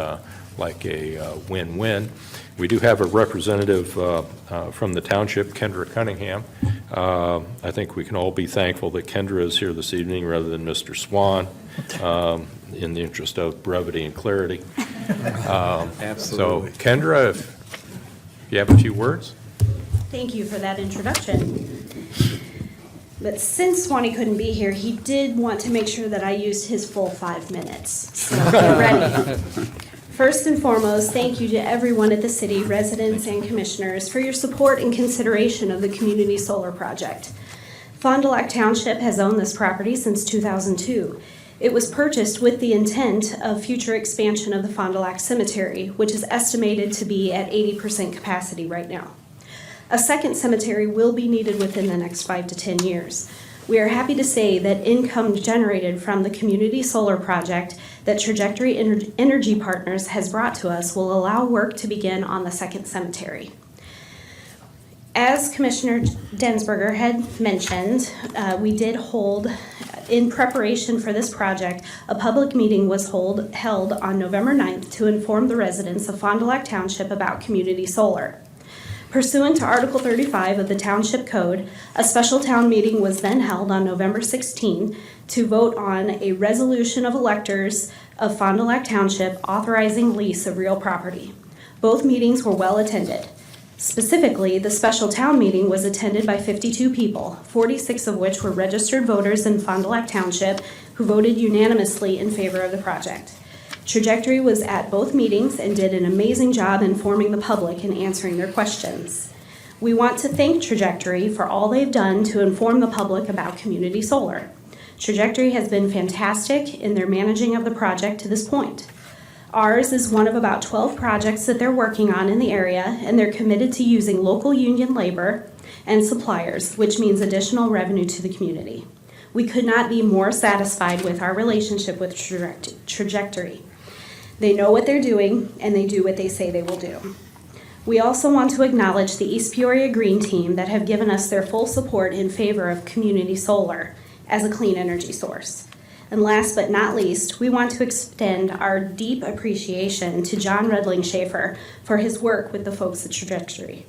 like a win-win. We do have a representative from the township, Kendra Cunningham. I think we can all be thankful that Kendra is here this evening rather than Mr. Swan, in the interest of brevity and clarity. Absolutely. So Kendra, if you have a few words. Thank you for that introduction. But since Swanee couldn't be here, he did want to make sure that I used his full 5 minutes. So get ready. First and foremost, thank you to everyone at the city, residents and commissioners, for your support and consideration of the community solar project. Fond du Lac Township has owned this property since 2002. It was purchased with the intent of future expansion of the Fond du Lac Cemetery, which is estimated to be at 80% capacity right now. A second cemetery will be needed within the next 5 to 10 years. We are happy to say that income generated from the community solar project that Trajectory Energy Partners has brought to us will allow work to begin on the second cemetery. As Commissioner Densberger had mentioned, we did hold, in preparation for this project, a public meeting was held on November 9th to inform the residents of Fond du Lac Township about community solar. Pursuant to Article 35 of the Township Code, a special town meeting was then held on November 16 to vote on a resolution of electors of Fond du Lac Township authorizing lease of real property. Both meetings were well attended. Specifically, the special town meeting was attended by 52 people, 46 of which were registered voters in Fond du Lac Township who voted unanimously in favor of the project. Trajectory was at both meetings and did an amazing job informing the public and answering their questions. We want to thank Trajectory for all they've done to inform the public about community solar. Trajectory has been fantastic in their managing of the project to this point. Ours is one of about 12 projects that they're working on in the area, and they're committed to using local union labor and suppliers, which means additional revenue to the community. We could not be more satisfied with our relationship with Trajectory. They know what they're doing, and they do what they say they will do. We also want to acknowledge the East Peoria Green Team that have given us their full support in favor of community solar as a clean energy source. And last but not least, we want to extend our deep appreciation to John Rudling Schaefer for his work with the folks at Trajectory.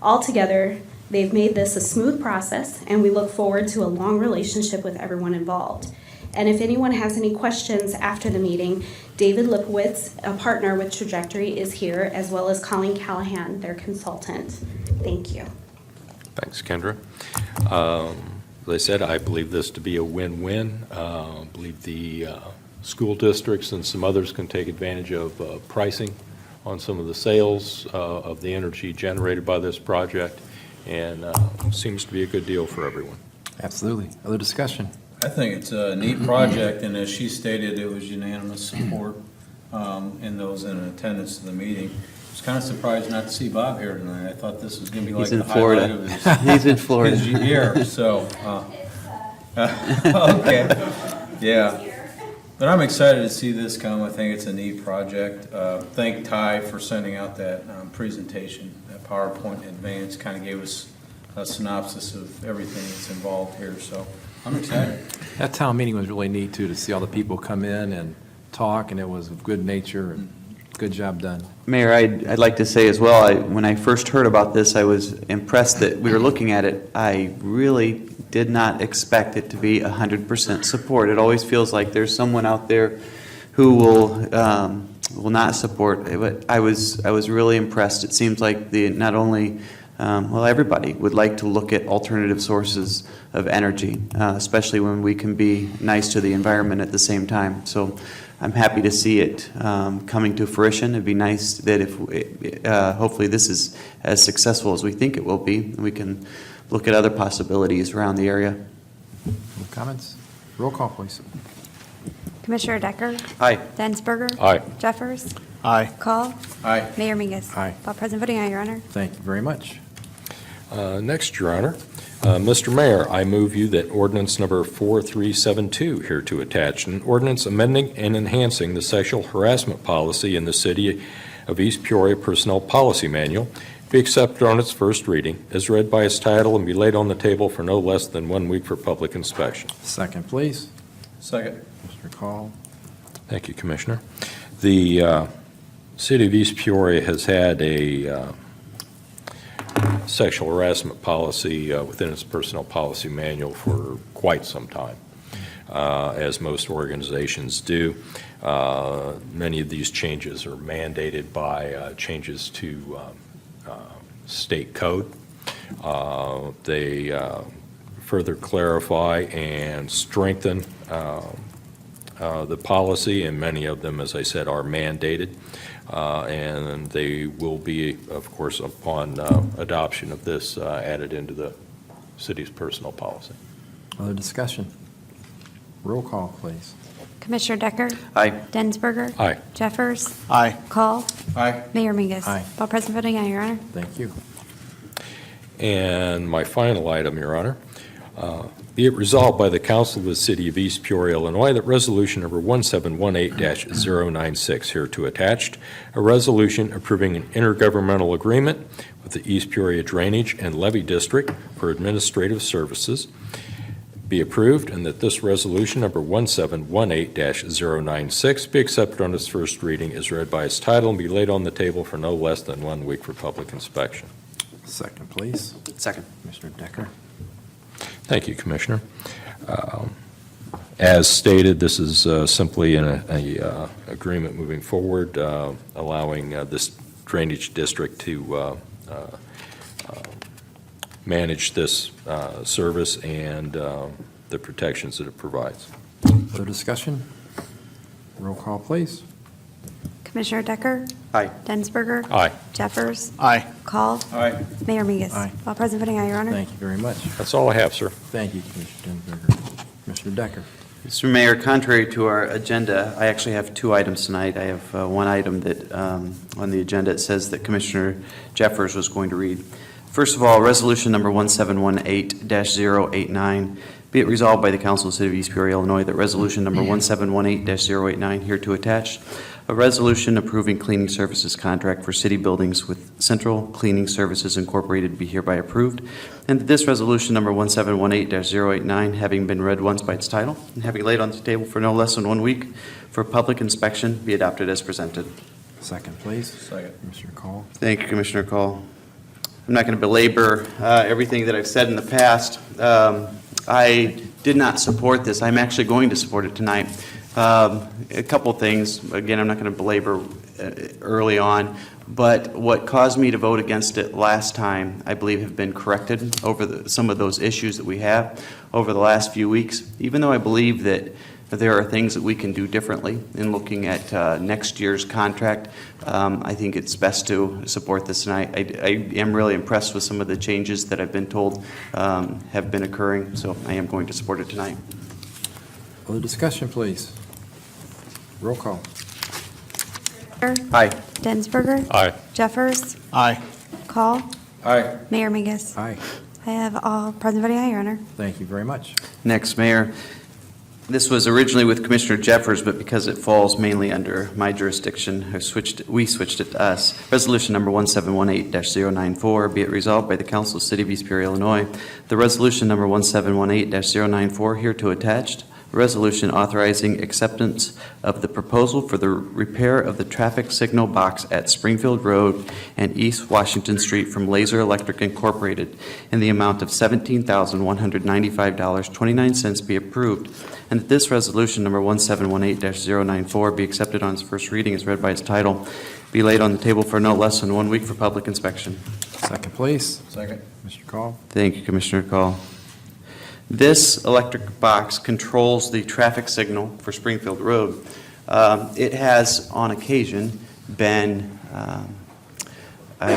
Altogether, they've made this a smooth process, and we look forward to a long relationship with everyone involved. And if anyone has any questions after the meeting, David Lipowitz, a partner with Trajectory, is here, as well as Colleen Callahan, their consultant. Thank you. Thanks, Kendra. As I said, I believe this to be a win-win. I believe the school districts and some others can take advantage of pricing on some of the sales of the energy generated by this project, and seems to be a good deal for everyone. Absolutely. Other discussion? I think it's a neat project, and as she stated, it was unanimous support in those in attendance to the meeting. I was kind of surprised not to see Bob here tonight. I thought this was going to be like He's in the highlight Florida. of his, He's in Florida. his year, so. Okay, yeah. But I'm excited to see this come. I think it's a neat project. Thank Ty for sending out that presentation, that PowerPoint in advance, kind of gave us a synopsis of everything that's involved here, so I'm excited. That town meeting was really neat, too, to see all the people come in and talk, and it was of good nature, and good job done. Mayor, I'd like to say as well, when I first heard about this, I was impressed that we were looking at it. I really did not expect it to be 100% support. It always feels like there's someone out there who will not support it. But I was really impressed. It seems like not only everybody would like to look at alternative sources of energy, especially when we can be nice to the environment at the same time. So I'm happy to see it coming to fruition. It'd be nice that if hopefully this is as successful as we think it will be, we can look at other possibilities around the area. Any comments? Roll call, please. Commissioner Decker? Aye. Densberger? Aye. Jeffers? Aye. Call? Aye. Mayor Mingus? Aye. All present voting aye, Your Honor. Thank you very much. Next, Your Honor, Mr. Mayor, I move you that ordinance number 4372 here to attach, an ordinance amending and enhancing the sexual harassment policy in the City of East Peoria Personnel Policy Manual, be accepted on its first reading, is read by its title, and be laid on the table for no less than 1 week for public inspection. Second, please. Second. Mr. Call. Thank you, Commissioner. The City of East Peoria has had a sexual harassment policy within its personnel policy manual for quite some time, as most organizations do. Many of these changes are mandated by changes to state code. They further clarify and strengthen the policy, and many of them, as I said, are mandated. And they will be, of course, upon adoption of this, added into the city's personnel policy. Other discussion? Roll call, please. Commissioner Decker? Aye. Densberger? Aye. Jeffers? Aye. Call? Aye. Mayor Mingus? Aye. All present voting aye, Your Honor. Thank you. And my final item, Your Honor, be it resolved by the Council of the City of East Peoria, Illinois, that resolution number 1718-096 hereto attached, a resolution approving an intergovernmental agreement with the East Peoria Drainage and Levee District for administrative services, be approved, and that this resolution number 1718-096 be accepted on its first reading, is read by its title, and be laid on the table for no less than 1 week for public inspection. Second, please. Second. Commissioner Decker. Thank you, Commissioner. As stated, this is simply an agreement moving forward, allowing this drainage district to manage this service and the protections that it provides. Other discussion? Roll call, please. Commissioner Decker? Aye. Densberger? Aye. Jeffers? Aye. Call? Aye. Mayor Mingus? Aye. All present voting aye, Your Honor. Thank you very much. That's all I have, sir. Thank you, Commissioner Densberger. Commissioner Decker. Mr. Mayor, contrary to our agenda, I actually have 2 items tonight. I have one item that, on the agenda, it says that Commissioner Jeffers was going to read. First of all, resolution number 1718-089, be it resolved by the Council of the City of East Peoria, Illinois, that resolution number 1718-089 hereto attached, a resolution approving cleaning services contract for city buildings with Central Cleaning Services Incorporated be hereby approved, and that this resolution number 1718-089, having been read once by its title and having laid on the table for no less than 1 week for public inspection, be adopted as presented. Second, please. Second. Commissioner Call. Thank you, Commissioner Call. I'm not going to belabor everything that I've said in the past. I did not support this. I'm actually going to support it tonight. A couple things. Again, I'm not going to belabor early on, but what caused me to vote against it last time, I believe, have been corrected over some of those issues that we have over the last few weeks. Even though I believe that there are things that we can do differently in looking at next year's contract, I think it's best to support this tonight. I am really impressed with some of the changes that I've been told have been occurring, so I am going to support it tonight. Other discussion, please. Roll call. Aye. Densberger? Aye. Jeffers? Aye. Call? Aye. Mayor Mingus? Aye. I have all present voting aye, Your Honor. Thank you very much. Next, Mayor. This was originally with Commissioner Jeffers, but because it falls mainly under my jurisdiction, we switched it to us. Resolution number 1718-094, be it resolved by the Council of the City of East Peoria, Illinois, the resolution number 1718-094 hereto attached, a resolution authorizing acceptance of the proposal for the repair of the traffic signal box at Springfield Road and East Washington Street from Laser Electric Incorporated in the amount of $17,195.29 be approved, and that this resolution number 1718-094 be accepted on its first reading as read by its title, be laid on the table for no less than 1 week for public inspection. Second, please. Second. Mr. Call. Thank you, Commissioner Call. This electric box controls the traffic signal for Springfield Road. It has, on occasion, been, I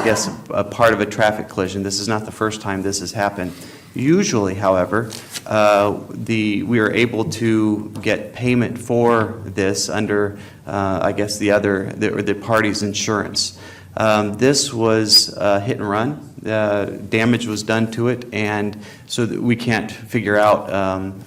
guess, a part of a traffic collision. This is not the first time this has happened. Usually, however, we are able to get payment for this under, I guess, the party's insurance. This was hit and run. Damage was done to it, and so that we can't figure out,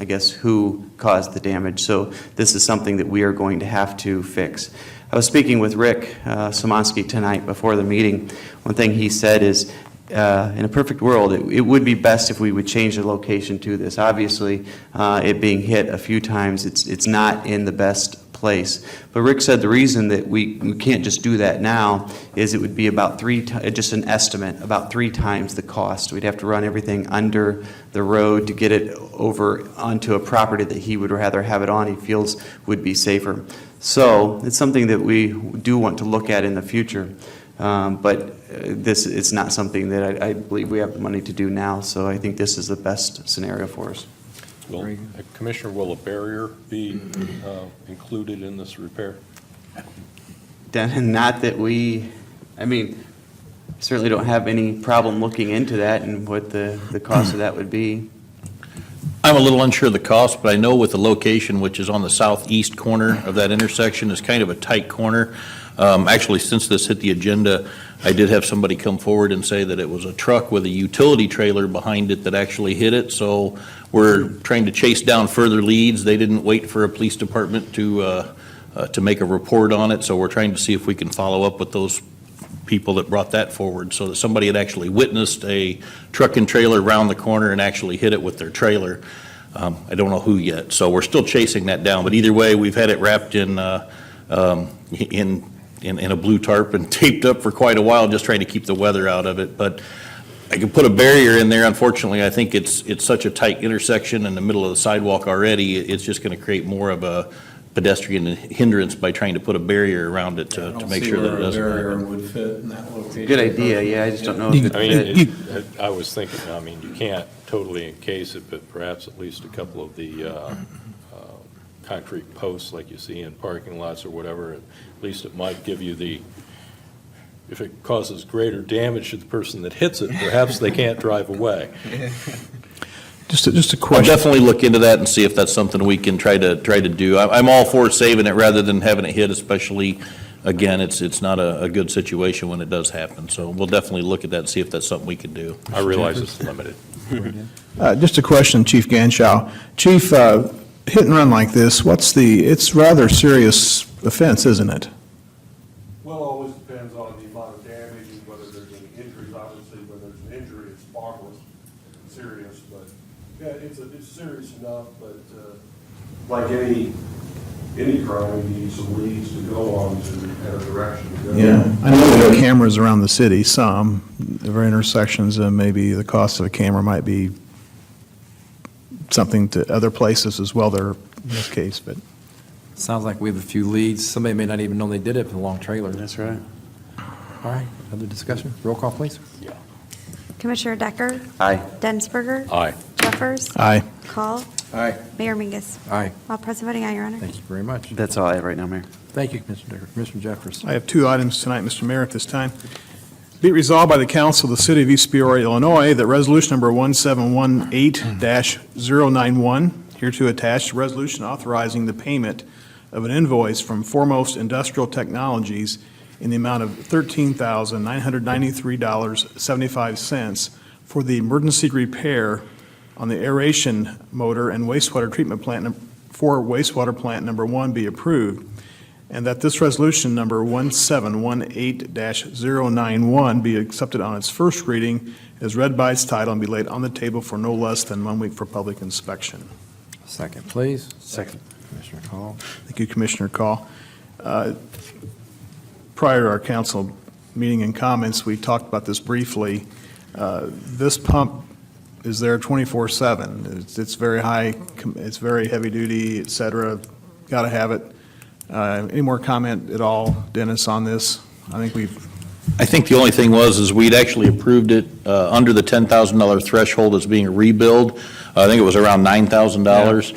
I guess, who caused the damage. So this is something that we are going to have to fix. I was speaking with Rick Szymanski tonight before the meeting. One thing he said is, in a perfect world, it would be best if we would change the location to this. Obviously, it being hit a few times, it's not in the best place. But Rick said the reason that we can't just do that now is it would be about just an estimate, about 3 times the cost. We'd have to run everything under the road to get it over onto a property that he would rather have it on, he feels would be safer. So it's something that we do want to look at in the future. But it's not something that I believe we have the money to do now, so I think this is the best scenario for us. Commissioner, will a barrier be included in this repair? Not that certainly don't have any problem looking into that and what the cost of that would be. I'm a little unsure of the cost, but I know with the location, which is on the southeast corner of that intersection, is kind of a tight corner. Actually, since this hit the agenda, I did have somebody come forward and say that it was a truck with a utility trailer behind it that actually hit it. So we're trying to chase down further leads. They didn't wait for a police department to make a report on it. So we're trying to see if we can follow up with those people that brought that forward, so that somebody had actually witnessed a truck and trailer around the corner and actually hit it with their trailer. I don't know who yet. So we're still chasing that down. But either way, we've had it wrapped in a blue tarp and taped up for quite a while, just trying to keep the weather out of it. But I could put a barrier in there. Unfortunately, I think it's such a tight intersection in the middle of the sidewalk already. It's just going to create more of a pedestrian hindrance by trying to put a barrier around it to make sure that it doesn't happen. I don't see where a barrier would fit in that location. Good idea, yeah, I just don't know if it fit. I was thinking, you can't totally encase it, but perhaps at least a couple of the concrete posts like you see in parking lots or whatever. At least it might give you if it causes greater damage to the person that hits it, perhaps they can't drive away. Just a I'll question. definitely look into that and see if that's something we can try to do. I'm all for saving it rather than having it hit, especially, again, it's not a good situation when it does happen. So we'll definitely look at that and see if that's something we can do. I realize it's limited. Just a question, Chief Ganschow. Chief, hit and run like this, it's rather serious offense, isn't it? Well, it always depends on the amount of damage and whether there's any injuries. Obviously, when there's an injury, it's far more serious, but yeah, it's serious enough, but like any crime, you need some leads to go on to have a direction to go. Yeah, I know there are cameras around the city, some, there are intersections, and maybe the cost of a camera might be something to other places as well there in this case, but. Sounds like we have a few leads. Somebody may not even know they did it with a long trailer. That's right. All right, other discussion? Roll call, please. Commissioner Decker? Aye. Densberger? Aye. Jeffers? Aye. Call? Aye. Mayor Mingus? Aye. All present voting aye, Your Honor. Thank you very much. That's all I have right now, Mayor. Thank you, Commissioner Decker. Commissioner Jeffers. I have 2 items tonight, Mr. Mayor, at this time. Be it resolved by the Council of the City of East Peoria, Illinois, that Resolution Number 1718-091, hereto attached, a resolution authorizing the payment of an invoice from Foremost Industrial Technologies in the amount of $13,993.75 for the emergency repair on the aeration motor and wastewater treatment plant for wastewater plant number 1 be approved, and that this resolution number 1718-091 be accepted on its first reading as read by its title and be laid on the table for no less than 1 week for public inspection. Second, please. Second. Commissioner Call. Thank you, Commissioner Call. Prior to our council meeting and comments, we talked about this briefly. This pump is there 24/7. It's very high, it's very heavy-duty, et cetera. Got to have it. Any more comment at all, Dennis, on this? I think the only thing is we'd actually approved it under the $10,000 threshold as being a rebuild. I think it was around $9,000.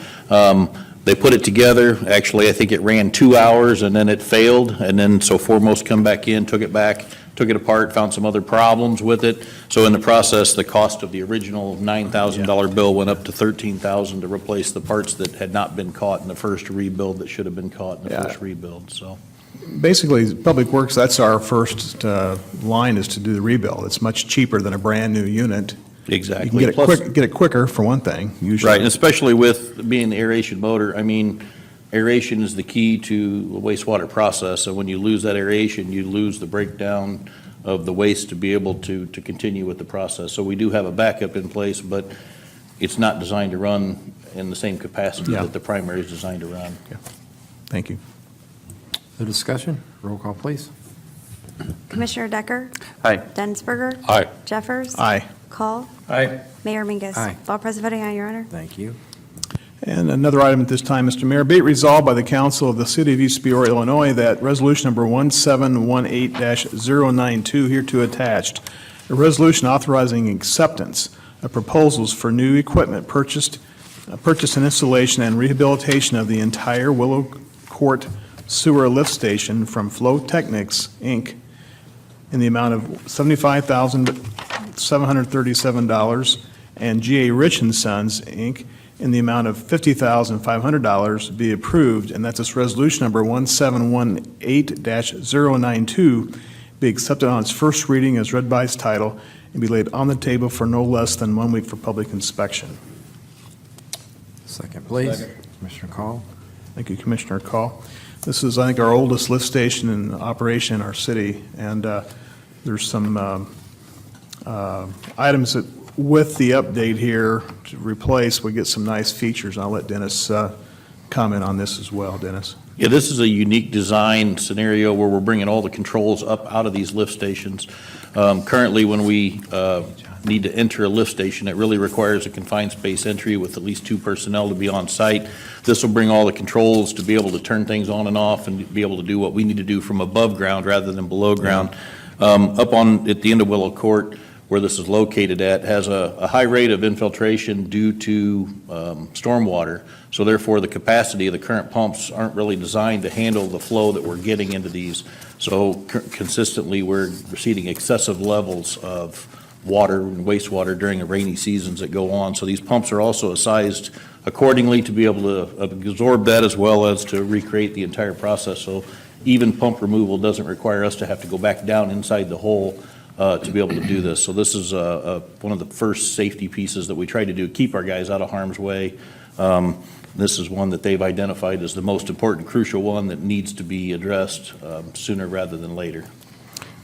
They put it together. Actually, I think it ran 2 hours and then it failed. And then so Foremost come back in, took it apart, found some other problems with it. So in the process, the cost of the original $9,000 bill went up to $13,000 to replace the parts that had not been caught in the first rebuild that should have been caught in the first rebuild. So basically, Public Works, that's our first line, is to do the rebuild. It's much cheaper than a brand-new unit. exactly. You can get it quicker, for one thing, usually. Right, and especially with being the aeration motor, I mean, aeration is the key to the wastewater process, and when you lose that aeration, you lose the breakdown of the waste to be able to continue with the process. So we do have a backup in place, but it's not designed to run in the same capacity Yeah. that the primary is designed to run. Thank you. The discussion, roll call, please. Commissioner Decker? Aye. Densberger? Aye. Jeffers? Aye. Call? Aye. Mayor Mingus? Aye. All present voting aye, Your Honor. Thank you. And another item at this time, Mr. Mayor, be it resolved by the Council of the City of East Peoria, Illinois, that resolution number 1718-092 hereto attached, a resolution authorizing acceptance of proposals for new equipment purchase and installation and rehabilitation of the entire Willow Court Sewer Lift Station from Flow Technics, Inc., in the amount of $75,737, and G.A. Rich and Sons, Inc., in the amount of $50,500 be approved, and that's this resolution number 1718-092 be accepted on its first reading as read by its title and be laid on the table for no less than 1 week for public inspection. Second, please. Second. Commissioner Call. Thank you, Commissioner Call. This is, I think, our oldest lift station in operation in our city, and there's some items that, with the update here to replace, we get some nice features. I'll let Dennis comment on this as well. Dennis? Yeah, this is a unique design scenario where we're bringing all the controls up out of these lift stations. Currently, when we need to enter a lift station, it really requires a confined space entry with at least 2 personnel to be on site. This will bring all the controls to be able to turn things on and off and be able to do what we need to do from above ground rather than below ground. Up at the end of Willow Court, where this is located at, has a high rate of infiltration due to stormwater. So therefore, the capacity of the current pumps aren't really designed to handle the flow that we're getting into these. So consistently, we're receiving excessive levels of water and wastewater during the rainy seasons that go on. So these pumps are also sized accordingly to be able to absorb that as well as to recreate the entire process. So even pump removal doesn't require us to have to go back down inside the hole to be able to do this. So this is one of the first safety pieces that we try to do, keep our guys out of harm's way. This is one that they've identified as the most important, crucial one that needs to be addressed sooner rather than later.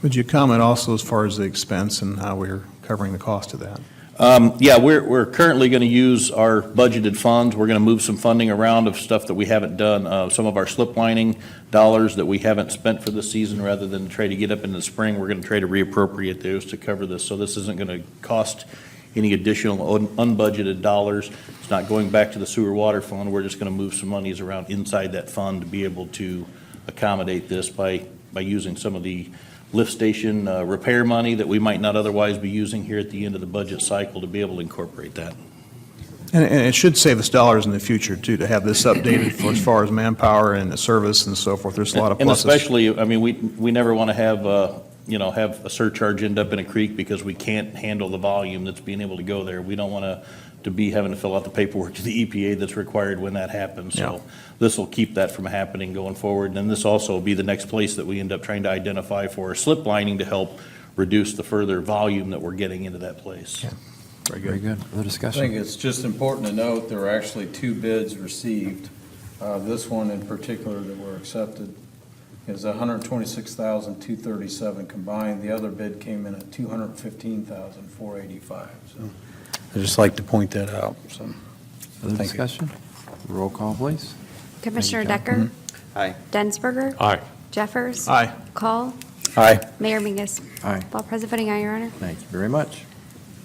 Would you comment also as far as the expense and how we're covering the cost of that? Yeah, we're currently going to use our budgeted funds. We're going to move some funding around of stuff that we haven't done. Some of our slip lining dollars that we haven't spent for this season, rather than try to get up in the spring, we're going to try to reappropriate those to cover this. So this isn't going to cost any additional unbudgeted dollars. It's not going back to the sewer water fund. We're just going to move some monies around inside that fund to be able to accommodate this by using some of the lift station repair money that we might not otherwise be using here at the end of the budget cycle to be able to incorporate that. And it should save us dollars in the future, too, to have this updated for as far as manpower and service and so forth. There's a lot of pluses. And especially, I mean, we never want to have have a surcharge end up in a creek because we can't handle the volume that's being able to go there. We don't want to be having to fill out the paperwork to the EPA that's required when that happens. Yeah. So this will keep that from happening going forward. And this also will be the next place that we end up trying to identify for slip lining to help reduce the further volume that we're getting into that place. Yeah. Very good. Other I discussion? think it's just important to note there were actually 2 bids received. This one in particular that were accepted is $126,237 combined. The other bid came in at $215,485. So I'd just like to point that out. So Other thank you. discussion? Roll call, please. Commissioner John. Decker? Aye. Densberger? Aye. Jeffers? Aye. Call? Aye. Mayor Mingus? Aye. All present voting aye, Your Honor. Thank you very much.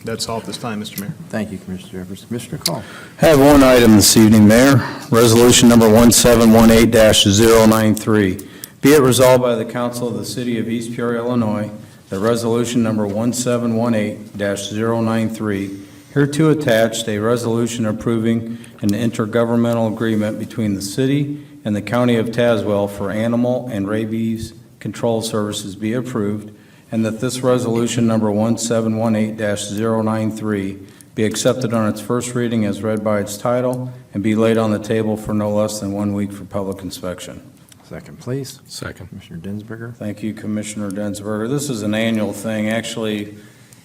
That's all at this time, Mr. Mayor. Thank you, Commissioner Jeffers. Commissioner Call. I have one item this evening, Mayor. Resolution number 1718-093. Be it resolved by the Council of the City of East Peoria, Illinois, that resolution number 1718-093, hereto attached, a resolution approving an intergovernmental agreement between the city and the County of Tazewell for animal and rabies control services be approved, and that this resolution number 1718-093 be accepted on its first reading as read by its title and be laid on the table for no less than 1 week for public inspection. Second, please. Second. Commissioner Dinsberger. Thank you, Commissioner Densberger. This is an annual thing. Actually,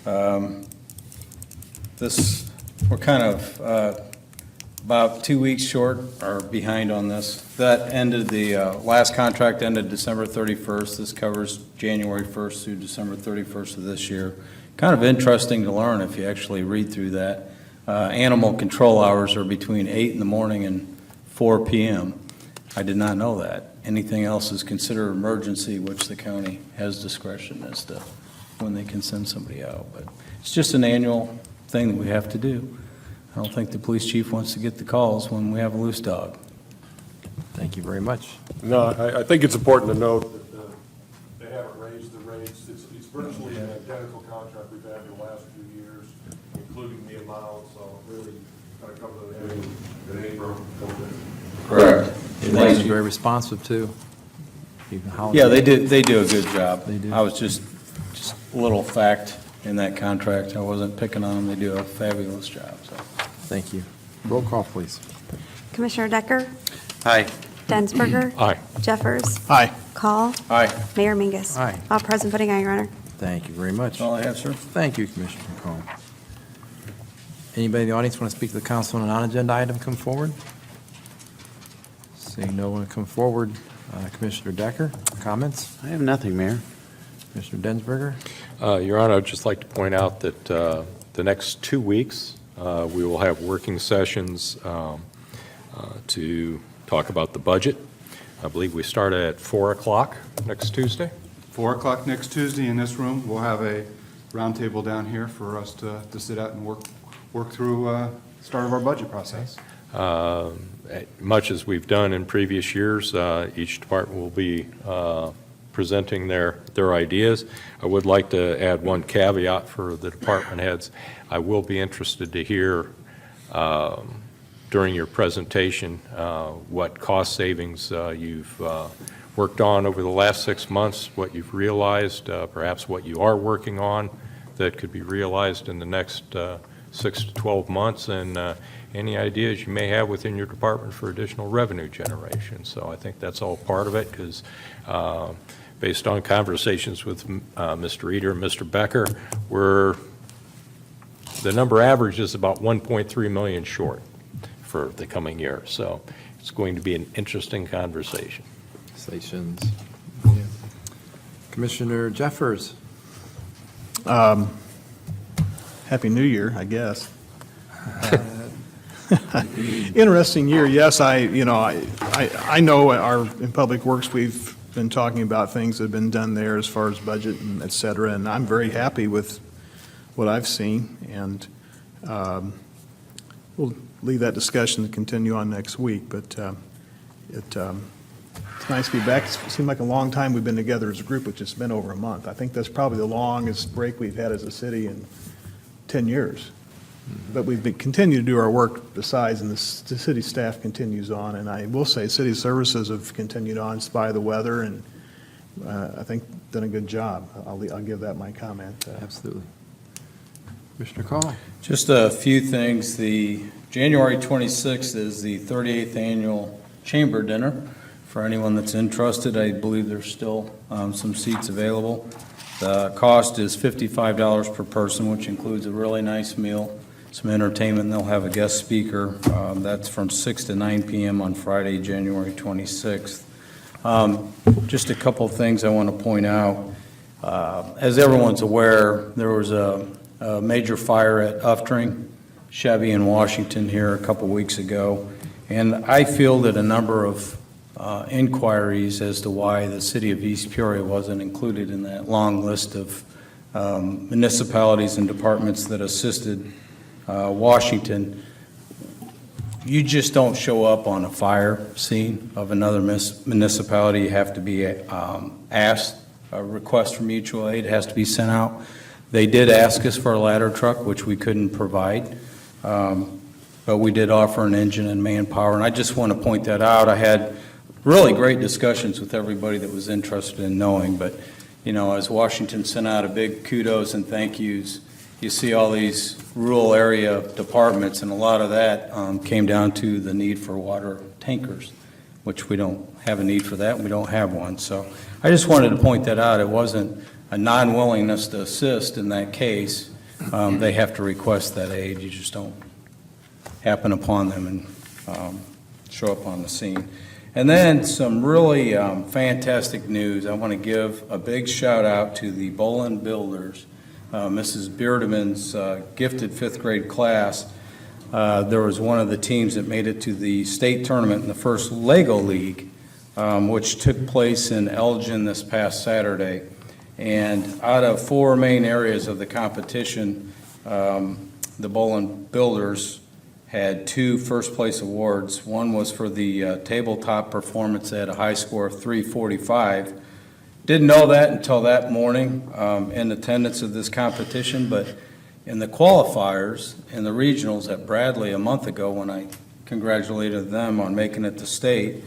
we're kind of about 2 weeks short or behind on this. That ended, the last contract ended December 31st. This covers January 1st through December 31st of this year. Kind of interesting to learn if you actually read through that. Animal control hours are between 8 in the morning and 4 p.m. I did not know that. Anything else is considered emergency, which the county has discretion as to when they can send somebody out. But it's just an annual thing that we have to do. I don't think the police chief wants to get the calls when we have a loose dog. Thank you very much. No, I think it's important to note that they haven't raised the rates. It's virtually an identical contract we've had in the last few years, including the amount, so really kind of cover the any broken code. Correct. They're very responsive, too. Yeah, they do a good job. They do. I was just a little fact in that contract. I wasn't picking on them. They do a fabulous job, so. Thank you. Roll call, please. Commissioner Decker? Aye. Densberger? Aye. Jeffers? Aye. Call? Aye. Mayor Mingus? Aye. All present, voting aye, Your Honor. Thank you very much. That's all I have, sir. Thank you, Commissioner McCall. Anybody in the audience want to speak to the council on a non-agenda item, come forward? Seeing no one come forward, Commissioner Decker, comments? I have nothing, Mayor. Commissioner Densberger? Your Honor, I'd just like to point out that the next 2 weeks, we will have working sessions to talk about the budget. I believe we start at 4 o'clock next Tuesday. 4 o'clock next Tuesday in this room. We'll have a roundtable down here for us to sit out and work through start of our budget process. Much as we've done in previous years, each department will be presenting their ideas. I would like to add one caveat for the department heads. I will be interested to hear during your presentation what cost savings you've worked on over the last 6 months, what you've realized, perhaps what you are working on that could be realized in the next 6 to 12 months, and any ideas you may have within your department for additional revenue generation. So I think that's all part of it, because based on conversations with Mr. Eder and Mr. Becker, the number average is about 1.3 million short for the coming year. So it's going to be an interesting conversation. Stations. Yeah. Commissioner Jeffers? Happy New Year, I guess. Interesting year, yes. I know in Public Works, we've been talking about things that have been done there as far as budget and et cetera, and I'm very happy with what I've seen, and we'll leave that discussion to continue on next week, but it's nice to be back. It seemed like a long time we've been together as a group, which has been over a month. I think that's probably the longest break we've had as a city in 10 years. But we've continued to do our work besides, and the city staff continues on. And I will say, city services have continued on in spite of the weather, and I think done a good job. I'll give that my comment. Absolutely. Commissioner Call? Just a few things. The January 26th is the 38th annual Chamber Dinner. For anyone that's interested, I believe there's still some seats available. The cost is $55 per person, which includes a really nice meal, some entertainment, and they'll have a guest speaker. That's from 6 to 9 p.m. on Friday, January 26th. Just a couple of things I want to point out. As everyone's aware, there was a major fire at Uftring, Chevy in Washington here a couple weeks ago, and I feel that a number of inquiries as to why the city of East Peoria wasn't included in that long list of municipalities and departments that assisted Washington. You just don't show up on a fire scene of another municipality. You have to be asked, a request for mutual aid has to be sent out. They did ask us for a ladder truck, which we couldn't provide, but we did offer an engine and manpower, and I just want to point that out. I had really great discussions with everybody that was interested in knowing, but, you know, as Washington sent out a big kudos and thank yous, you see all these rural area departments, and a lot of that came down to the need for water tankers, which we don't have a need for that, and we don't have one. So I just wanted to point that out. It wasn't a non-willingness to assist in that case. They have to request that aid. You just don't happen upon them and show up on the scene. And then some really fantastic news. I want to give a big shout out to the Bolin Builders, Mrs. Beardeman's gifted fifth grade class. There was one of the teams that made it to the state tournament in the first Lego League, which took place in Elgin this past Saturday. And out of 4 main areas of the competition, the Bolin Builders had 2 first-place awards. One was for the tabletop performance. They had a high score of 345. Didn't know that until that morning in attendance of this competition, but in the qualifiers in the regionals at Bradley a month ago, when I congratulated them on making it to state,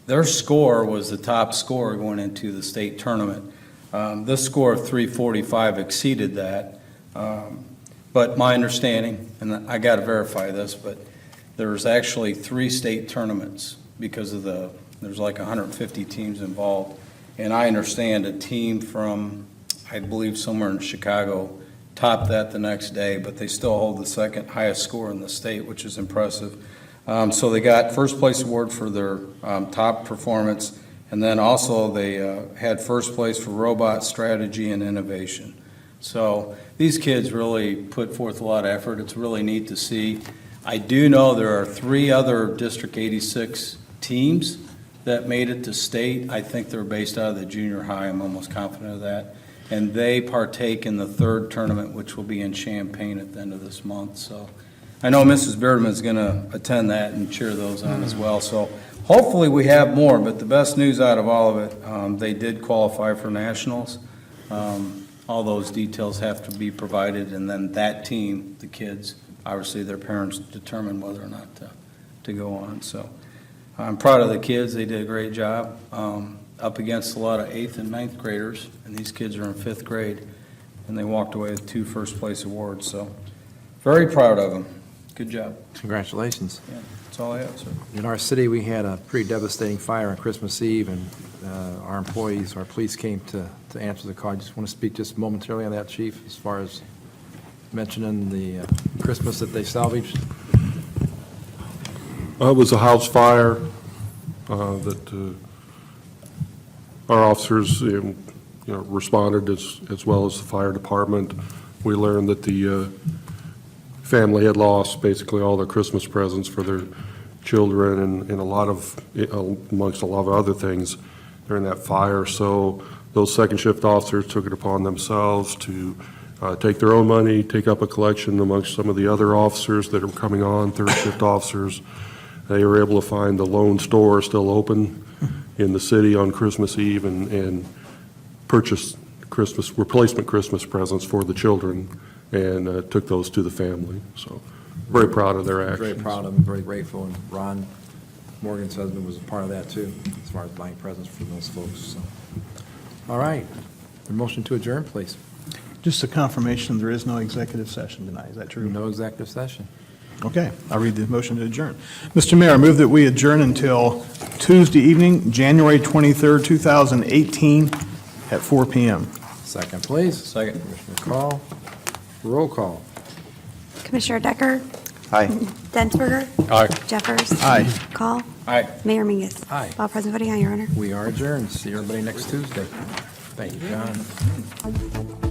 their score was the top score going into the state tournament. This score of 345 exceeded that. But my understanding, and I got to verify this, but there's actually 3 state tournaments because of there's like 150 teams involved. And I understand a team from, I believe, somewhere in Chicago topped that the next day, but they still hold the second highest score in the state, which is impressive. So they got first place award for their top performance, and then also they had first place for robot strategy and innovation. So these kids really put forth a lot of effort. It's really neat to see. I do know there are 3 other District 86 teams that made it to state. I think they're based out of the junior high. I'm almost confident of that. And they partake in the 3rd tournament, which will be in Champaign at the end of this month. So I know Mrs. Beardman going to attend that and cheer those on as well. So hopefully we have more, but the best news out of all of it, they did qualify for nationals. All those details have to be provided, and then that team, the kids, obviously their parents determine whether or not to go on. So I'm proud of the kids. They did a great job up against a lot of 8th and 9th graders, and these kids are in 5th grade, and they walked away with 2 first-place awards. So very proud of them. Good job. Congratulations. Yeah, that's all I have, sir. In our city, we had a pretty devastating fire on Christmas Eve, and our employees, our police came to answer the call. I just want to speak just momentarily on that, Chief, as far as mentioning the Christmas that they salvaged. It was a house fire that our officers responded as well as the fire department. We learned that the family had lost basically all their Christmas presents for their children and amongst a lot of other things during that fire. So those second shift officers took it upon themselves to take their own money, take up a collection amongst some of the other officers that are coming on, third shift officers. They were able to find the lone store still open in the city on Christmas Eve and purchase replacement Christmas presents for the children and took those to the family. So very proud of their actions. Very proud of them, very grateful, and Ron Morgan's husband was a part of that too, as far as buying presents for those folks. So, all right, a motion to adjourn, please. Just a confirmation, there is no executive session tonight. Is that true? No executive session. Okay, I'll read the motion to adjourn. Mr. Mayor, I move that we adjourn until Tuesday evening, January 23rd, 2018, at 4 p.m. Second, please. Second. Commissioner Call. Roll call. Commissioner Decker? Aye. Densberger? Aye. Jeffers? Aye. Call? Aye. Mayor Mingus? Aye. All present voting aye, Your Honor. We are adjourned. See everybody next Tuesday. Thank you, John.